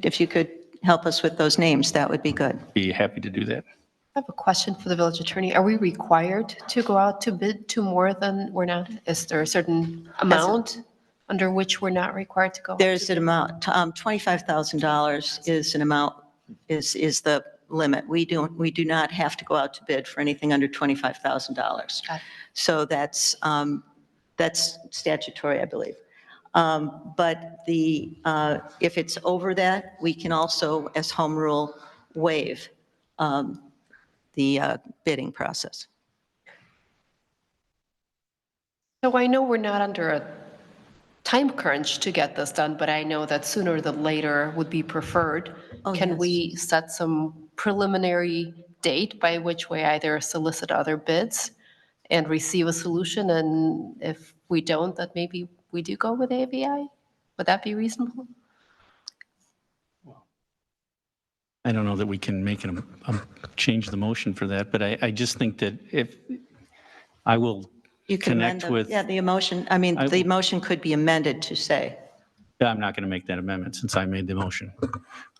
[SPEAKER 1] if you could help us with those names, that would be good.
[SPEAKER 6] Be happy to do that.
[SPEAKER 3] I have a question for the village attorney. Are we required to go out to bid to more than we're not? Is there a certain amount under which we're not required to go?
[SPEAKER 1] There's an amount, $25,000 is an amount, is the limit. We do not have to go out to bid for anything under $25,000. So that's statutory, I believe. But if it's over that, we can also, as home rule, waive the bidding process.
[SPEAKER 3] So I know we're not under a time crunch to get this done, but I know that sooner than later would be preferred.
[SPEAKER 1] Oh,
[SPEAKER 3] Can
[SPEAKER 1] yes.
[SPEAKER 3] we set some preliminary date by which we either solicit other bids and receive a solution? And if we don't, that maybe we do go with AVI? Would that be reasonable?
[SPEAKER 6] I don't know that we can make change the motion for that, but I just think that if, I will
[SPEAKER 1] You can amend
[SPEAKER 6] connect with.
[SPEAKER 1] the emotion, I mean, the motion could be amended to say,
[SPEAKER 6] I'm not going to make that amendment since I made the motion.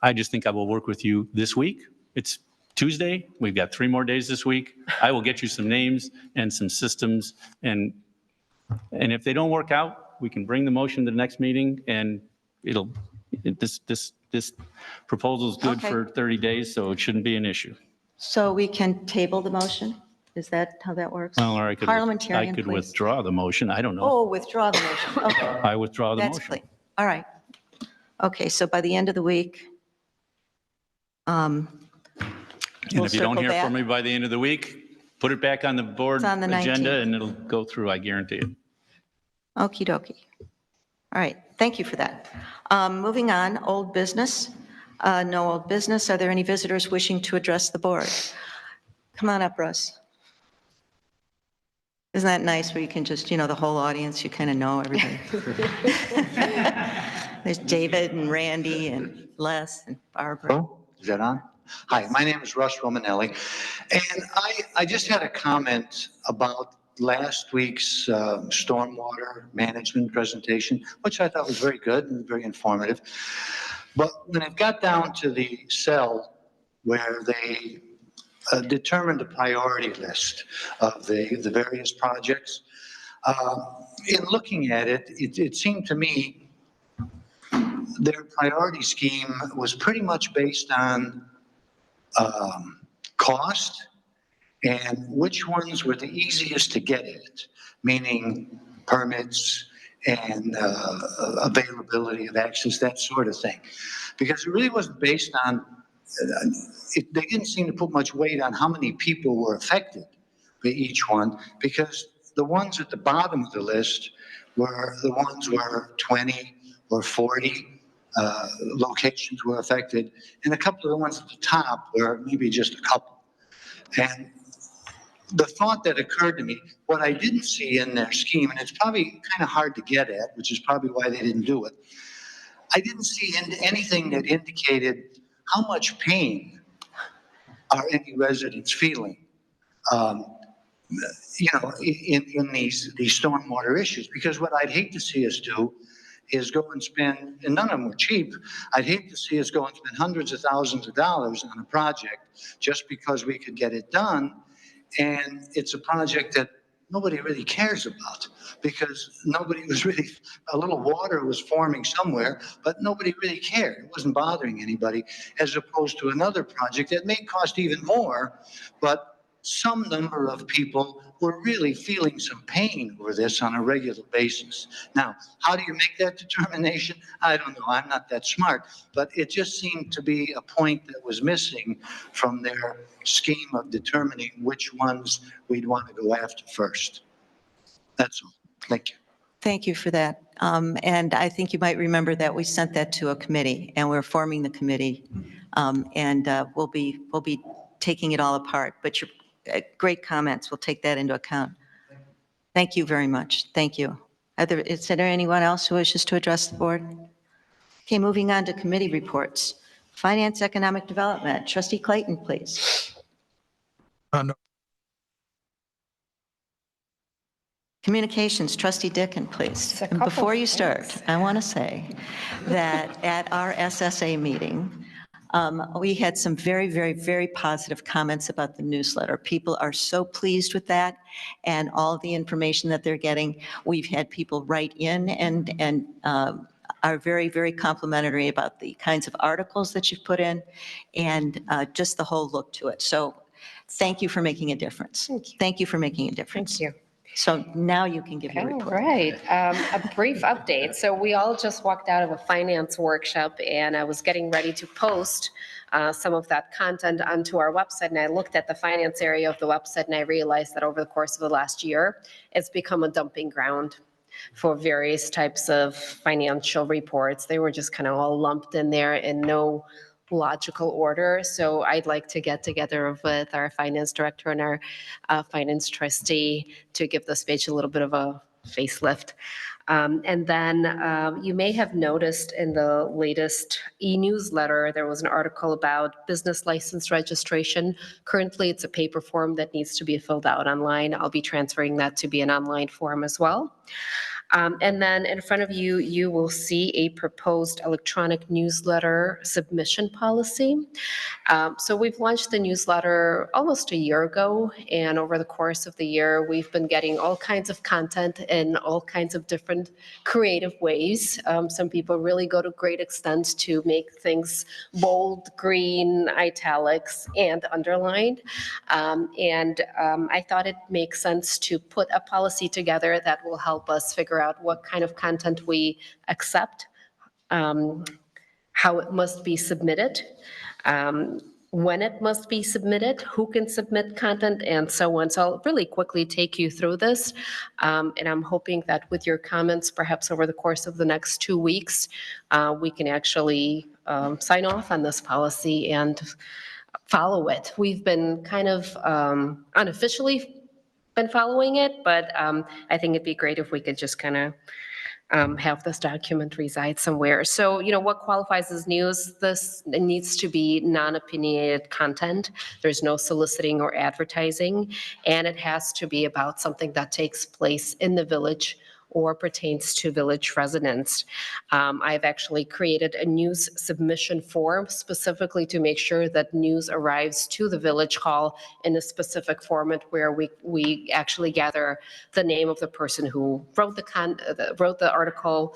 [SPEAKER 6] I just think I will work with you this week. It's Tuesday. We've got 3 more days this week. I will get you some names and some systems. And if they don't work out, we can bring the motion to the next meeting and this proposal is good
[SPEAKER 1] Okay.
[SPEAKER 6] for 30 days, so it shouldn't be an issue.
[SPEAKER 1] so we can table the motion? Is that how that works?
[SPEAKER 6] Well, or I
[SPEAKER 1] Parliamentarian,
[SPEAKER 6] could
[SPEAKER 1] please.
[SPEAKER 6] withdraw the motion. I don't know.
[SPEAKER 1] Oh, withdraw the motion, okay.
[SPEAKER 6] I withdraw the
[SPEAKER 1] That's
[SPEAKER 6] motion.
[SPEAKER 1] clear. All right. Okay, so by the end of the week,
[SPEAKER 6] And
[SPEAKER 1] we'll
[SPEAKER 6] if you don't
[SPEAKER 1] circle
[SPEAKER 6] hear
[SPEAKER 1] back.
[SPEAKER 6] from me by the end of the week, put it back on the board
[SPEAKER 1] It's on the
[SPEAKER 6] agenda
[SPEAKER 1] 19th.
[SPEAKER 6] and it'll go through, I guarantee it.
[SPEAKER 1] Okey dokey. All right, thank you for that. Moving on, old business. No old business. Are there any visitors wishing to address the board? Come on up, Russ. Isn't that nice where you can just, the whole audience, you kind of know everybody? There's David and Randy and Les and Barbara.
[SPEAKER 15] Oh, is that on? Hi, my name is Russ Romanelli, and I just had a comment about last week's stormwater management presentation, which I thought was very good and very informative. But when it got down to the cell where they determined a priority list of the various projects, in looking at it, it seemed to me their priority scheme was pretty much based on cost and which ones were the easiest to get at, meaning permits and availability of access, that sort of thing. Because it really wasn't based on, they didn't seem to put much weight on how many people were affected by each one, because the ones at the bottom of the list were the ones where 20 or 40 locations were affected, and a couple of the ones at the top were maybe just a couple. And the thought that occurred to me, what I didn't see in their scheme, and it's probably kind of hard to get at, which is probably why they didn't do it, I didn't see anything that indicated how much pain are any residents feeling, in these stormwater issues. Because what I'd hate to see us do is go and spend, and none of them were cheap, I'd hate to see us go and spend hundreds of thousands of dollars on a project just because we could get it done. And it's a project that nobody really cares about because nobody was really, a little water was forming somewhere, but nobody really cared. It wasn't bothering anybody, as opposed to another project that may cost even more, but some number of people were really feeling some pain over this on a regular basis. Now, how do you make that determination? I don't know. I'm not that smart, but it just seemed to be a point that was missing from their scheme of determining which ones we'd want to go after first. That's all. Thank you.
[SPEAKER 1] Thank you for that. And I think you might remember that we sent that to a committee, and we're forming the committee, and we'll be taking it all apart. But your great comments. We'll take that into account. Thank you very much. Thank you. Is there anyone else who wishes to address the board? Okay, moving on to committee reports. Finance, Economic Development. Trustee Clayton, please.
[SPEAKER 16] No.
[SPEAKER 1] Communications, Trustee Dickin, please. And before you start, I want to say that at our SSA meeting, we had some very, very, very positive comments about the newsletter. People are so pleased with that and all the information that they're getting. We've had people write in and are very, very complimentary about the kinds of articles that you've put in and just the whole look to it. So thank you for making a difference. Thank you for making a difference.
[SPEAKER 3] Thank you.
[SPEAKER 1] So now you can give your
[SPEAKER 3] All
[SPEAKER 1] report.
[SPEAKER 3] right, a brief update. So we all just walked out of a finance workshop and I was getting ready to post some of that content onto our website. And I looked at the finance area of the website and I realized that over the course of the last year, it's become a dumping ground. for various types of financial reports. They were just kind of all lumped in there in no logical order. So I'd like to get together with our finance director and our finance trustee to give this page a little bit of a facelift. And then you may have noticed in the latest e-newsletter, there was an article about business license registration. Currently, it's a paper form that needs to be filled out online. I'll be transferring that to be an online form as well. And then in front of you, you will see a proposed electronic newsletter submission policy. So we've launched the newsletter almost a year ago, and over the course of the year, we've been getting all kinds of content in all kinds of different creative ways. Some people really go to great extents to make things bold, green, italics, and underlined. I thought it makes sense to put a policy together that will help us figure out what kind of content we accept, how it must be submitted, when it must be submitted, who can submit content, and so on. So I'll really quickly take you through this. And I'm hoping that with your comments, perhaps over the course of the next 2 weeks, we can actually sign off on this policy and follow it. We've been kind of unofficially been following it, but I think it'd be great if we could just kind of have this document reside somewhere. So, what qualifies as news? This needs to be non-opinionated content. There's no soliciting or advertising, and it has to be about something that takes place in the village or pertains to village residents. I've actually created a news submission form specifically to make sure that news arrives to the village hall in a specific format where we actually gather the name of the person who wrote the article,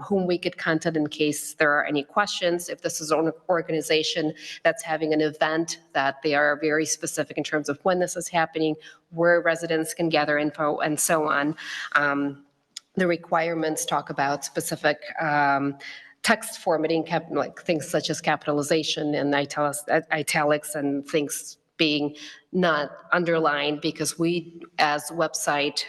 [SPEAKER 3] whom we could contact in case there are any questions. If this is an organization that's having an event, that they are very specific in terms of when this is happening, where residents can gather info, and so on. The requirements talk about specific text formatting, like things such as capitalization and italics and things being not underlined, because we as website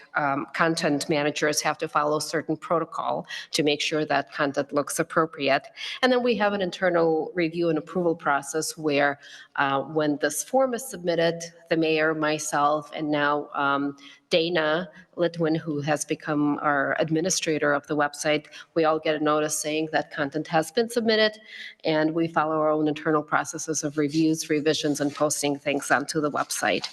[SPEAKER 3] content managers have to follow certain protocol to make sure that content looks appropriate. And then we have an internal review and approval process where when this form is submitted, the mayor, myself, and now Dana Litwin, who has become our administrator of the website, we all get a notice saying that content has been submitted, and we follow our own internal processes of reviews, revisions, and posting things onto the website.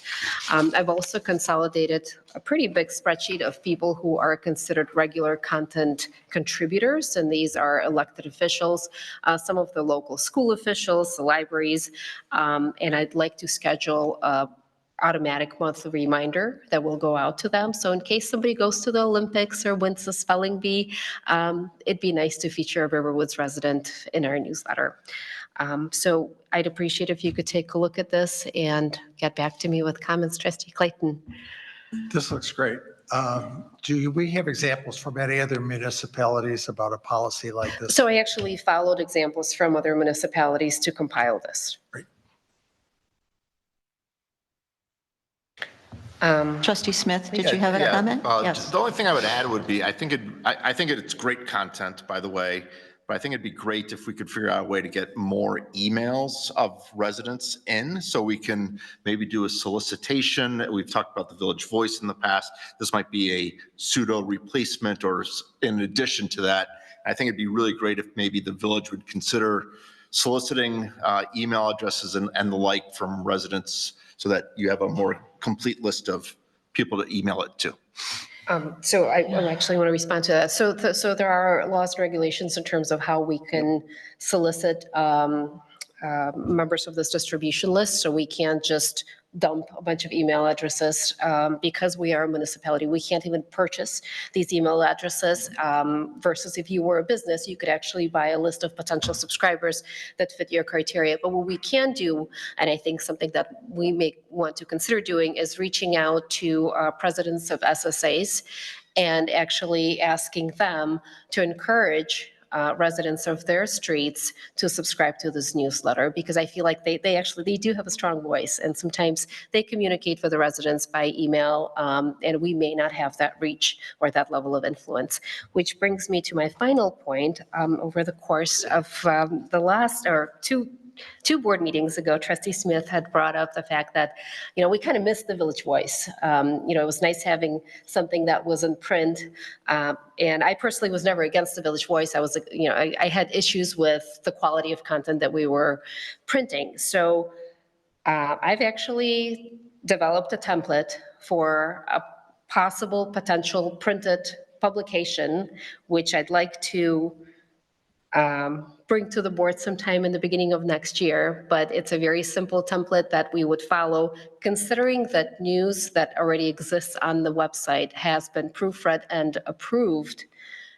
[SPEAKER 3] I've also consolidated a pretty big spreadsheet of people who are considered regular content contributors, and these are elected officials, some of the local school officials, the libraries, and I'd like to schedule a automatic monthly reminder that will go out to them. So in case somebody goes to the Olympics or wins the spelling bee, it'd be nice to feature a Riverwoods resident in our newsletter. So I'd appreciate if you could take a look at this and get back to me with comments. Trustee Clayton.
[SPEAKER 16] This looks great. Do we have examples from any other municipalities about a policy like this?
[SPEAKER 3] So I actually followed examples from other municipalities to compile this.
[SPEAKER 16] Great.
[SPEAKER 1] Trustee Smith, did you have a comment? Yes.
[SPEAKER 13] The only thing I would add would be, I think it's great content, by the way, but I think it'd be great if we could figure out a way to get more emails of residents in, so we can maybe do a solicitation. We've talked about the Village Voice in the past. This might be a pseudo replacement or in addition to that. I think it'd be really great if maybe the village would consider soliciting email addresses and the like from residents, so that you have a more complete list of people to email it to.
[SPEAKER 3] So I actually want to respond to that. So there are laws and regulations in terms of how we can solicit members of this distribution list. So we can't just dump a bunch of email addresses because we are a municipality. We can't even purchase these email addresses versus if you were a business, you could actually buy a list of potential subscribers that fit your criteria. But what we can do, and I think something that we may want to consider doing, is reaching out to presidents of SSAs and actually asking them to encourage residents of their streets to subscribe to this newsletter, because I feel like they do have a strong voice, and sometimes they communicate with the residents by email, and we may not have that reach or that level of influence. Which brings me to my final point. Over the course of the last two board meetings ago, Trustee Smith had brought up the fact that, we kind of missed the Village Voice. It was nice having something that was in print. And I personally was never against the Village Voice. I had issues with the quality of content that we were printing. So I've actually developed a template for a possible potential printed publication, which I'd like to bring to the board sometime in the beginning of next year, but it's a very simple template that we would follow, considering that news that already exists on the website has been proofread and approved.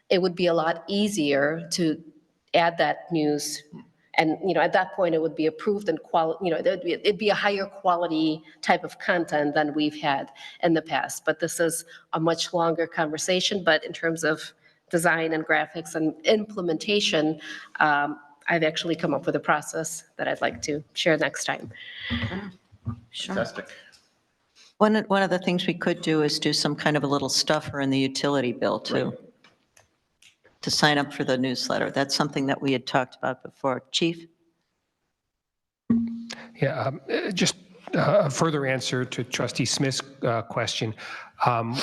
[SPEAKER 3] It would be a lot easier to add that news. And, at that point, it would be approved and it'd be a higher quality type of content than we've had in the past. But this is a much longer conversation, but in terms of design and graphics and implementation, I've actually come up with a process that I'd like to share next time.
[SPEAKER 1] Sure.
[SPEAKER 13] Fantastic.
[SPEAKER 1] One of the things we could do is do some kind of a little stuffer in the utility bill too, to sign up for the newsletter. That's something that we had talked about before. Chief?
[SPEAKER 11] Yeah, just a further answer to Trustee Smith's question.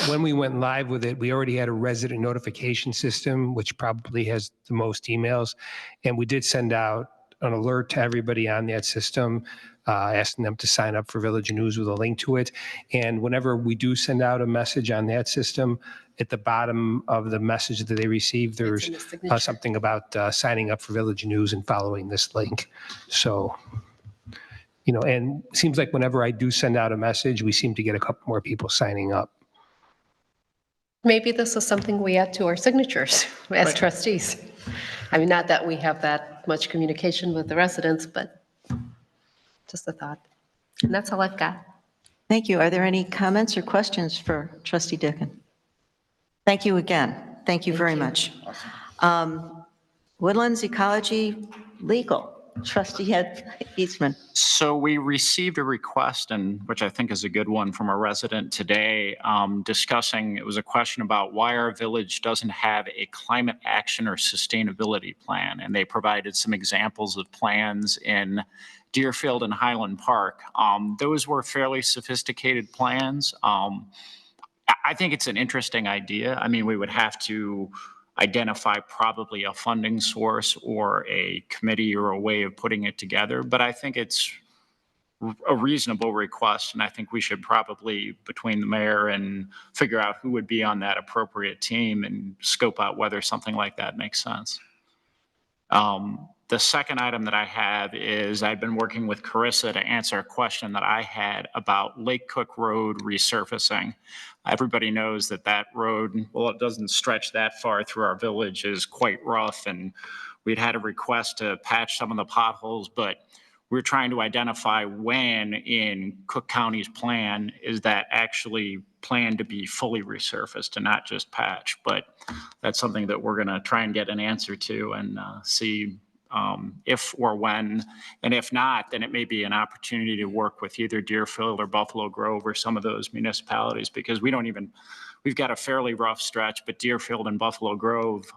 [SPEAKER 11] When we went live with it, we already had a resident notification system, which probably has the most emails. And we did send out an alert to everybody on that system, asking them to sign up for Village News with a link to it. And whenever we do send out a message on that system, at the bottom of the message that they receive, there's something about signing up for Village News and following this link. So, and it seems like whenever I do send out a message, we seem to get a couple more people signing up.
[SPEAKER 3] Maybe this is something we add to our signatures as trustees. I mean, not that we have that much communication with the residents, but just a thought. And that's all I've got.
[SPEAKER 1] Thank you. Are there any comments or questions for Trustee Dickon? Thank you again. Thank you very much. Woodlands Ecology Legal, Trustee Eastman.
[SPEAKER 12] So we received a request, and which I think is a good one, from a resident today, discussing, it was a question about why our village doesn't have a climate action or sustainability plan. And they provided some examples of plans in Deerfield and Highland Park. Those were fairly sophisticated plans. I think it's an interesting idea. I mean, we would have to identify probably a funding source or a committee or a way of putting it together. But I think it's a reasonable request, and I think we should probably, between the mayor and figure out who would be on that appropriate team and scope out whether something like that makes sense. The second item that I have is I've been working with Carissa to answer a question that I had about Lake Cook Road resurfacing. Everybody knows that that road, well, it doesn't stretch that far through our village, is quite rough, and we'd had a request to patch some of the potholes, but we're trying to identify when in Cook County's plan is that actually planned to be fully resurfaced and not just patched. But that's something that we're going to try and get an answer to and see if or when. And if not, then it may be an opportunity to work with either Deerfield or Buffalo Grove or some of those municipalities, because we've got a fairly rough stretch, but Deerfield and Buffalo Grove,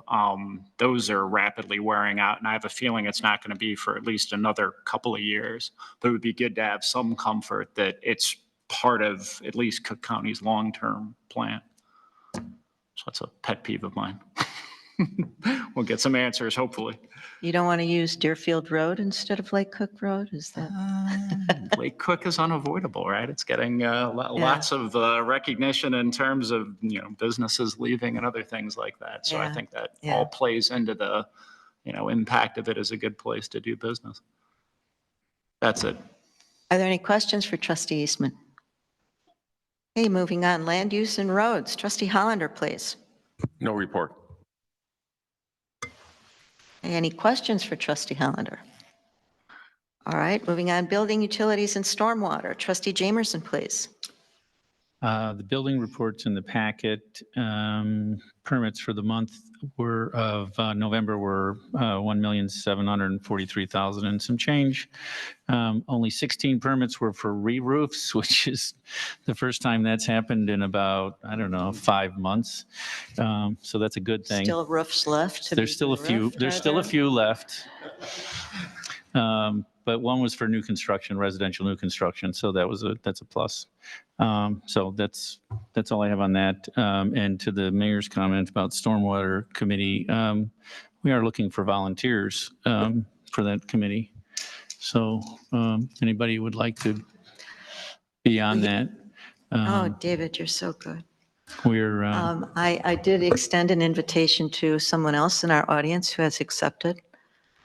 [SPEAKER 12] those are rapidly wearing out. And I have a feeling it's not going to be for at least another couple of years. But it would be good to have some comfort that it's part of at least Cook County's long-term plan. So that's a pet peeve of mine. We'll get some answers, hopefully.
[SPEAKER 1] You don't want to use Deerfield Road instead of Lake Cook Road? Is that?
[SPEAKER 12] Lake Cook is unavoidable, right? It's getting lots of recognition in terms of, businesses leaving and other things like that. So I think that all plays into the, impact of it as a good place to do business. That's it.
[SPEAKER 1] Are there any questions for Trustee Eastman? Okay, moving on. Land use and roads. Trustee Hollander, please.
[SPEAKER 8] No report.
[SPEAKER 1] Any questions for Trustee Hollander? All right, moving on. Building, utilities, and stormwater. Trustee Jamerson, please.
[SPEAKER 6] The building reports in the packet, permits for the month of November were 1,743,000 and some change. Only 16 permits were for re-roofs, which is the first time that's happened in about, I don't know, 5 months. So that's a good thing.
[SPEAKER 1] Still roofs left to be
[SPEAKER 6] There's still a few,
[SPEAKER 1] roofed,
[SPEAKER 6] there's
[SPEAKER 1] are
[SPEAKER 6] still a
[SPEAKER 1] there?
[SPEAKER 6] few left. But one was for new construction, residential new construction, so that's a plus. So that's all I have on that. And to the mayor's comment about Stormwater Committee, we are looking for volunteers for that committee. So anybody would like to be on that?
[SPEAKER 1] Oh, David, you're so good.
[SPEAKER 6] We're,
[SPEAKER 1] I did extend an invitation to someone else in our audience who has accepted.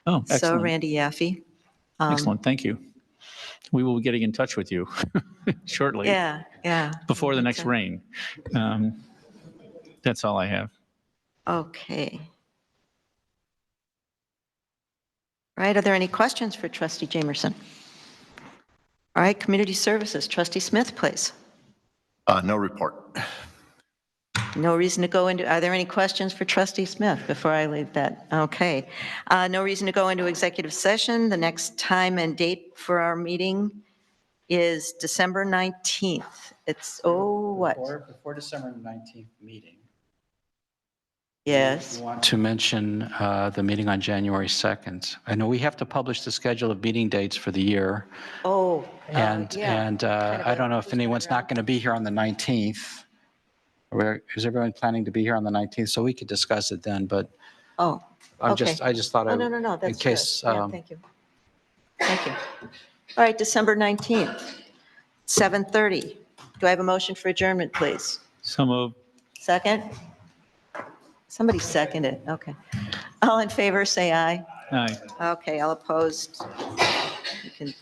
[SPEAKER 6] oh,
[SPEAKER 1] So
[SPEAKER 6] excellent.
[SPEAKER 1] Randy Yaffe.
[SPEAKER 6] Excellent, thank you. We will be getting in touch with you shortly.
[SPEAKER 1] Yeah, yeah.
[SPEAKER 6] Before the next rain. That's all I have.
[SPEAKER 1] Okay. All right, are there any questions for Trustee Jamerson? All right, Community Services, Trustee Smith, please.
[SPEAKER 13] No report.
[SPEAKER 1] No reason to go into, are there any questions for Trustee Smith before I leave that? Okay. No reason to go into executive session. The next time and date for our meeting is December 19th. It's, what?
[SPEAKER 2] Before December 19th meeting.
[SPEAKER 1] Yes.
[SPEAKER 2] Want to mention the meeting on January 2nd. I know we have to publish the schedule of meeting dates for the year.
[SPEAKER 1] Oh,
[SPEAKER 2] And
[SPEAKER 1] yeah.
[SPEAKER 2] I don't know if anyone's not going to be here on the 19th. Is everyone planning to be here on the 19th? So we could discuss it then, but
[SPEAKER 1] Oh,
[SPEAKER 2] I
[SPEAKER 1] okay.
[SPEAKER 2] just thought
[SPEAKER 1] Oh, no,
[SPEAKER 2] in
[SPEAKER 1] that's
[SPEAKER 2] case.
[SPEAKER 1] good. Yeah, thank you. Thank you. All right, December 19th, 7:30. Do I have a motion for adjournment, please?
[SPEAKER 6] Some of,
[SPEAKER 1] Second? Somebody seconded, okay. All in favor, say aye.
[SPEAKER 6] aye.
[SPEAKER 1] Okay, all opposed? You can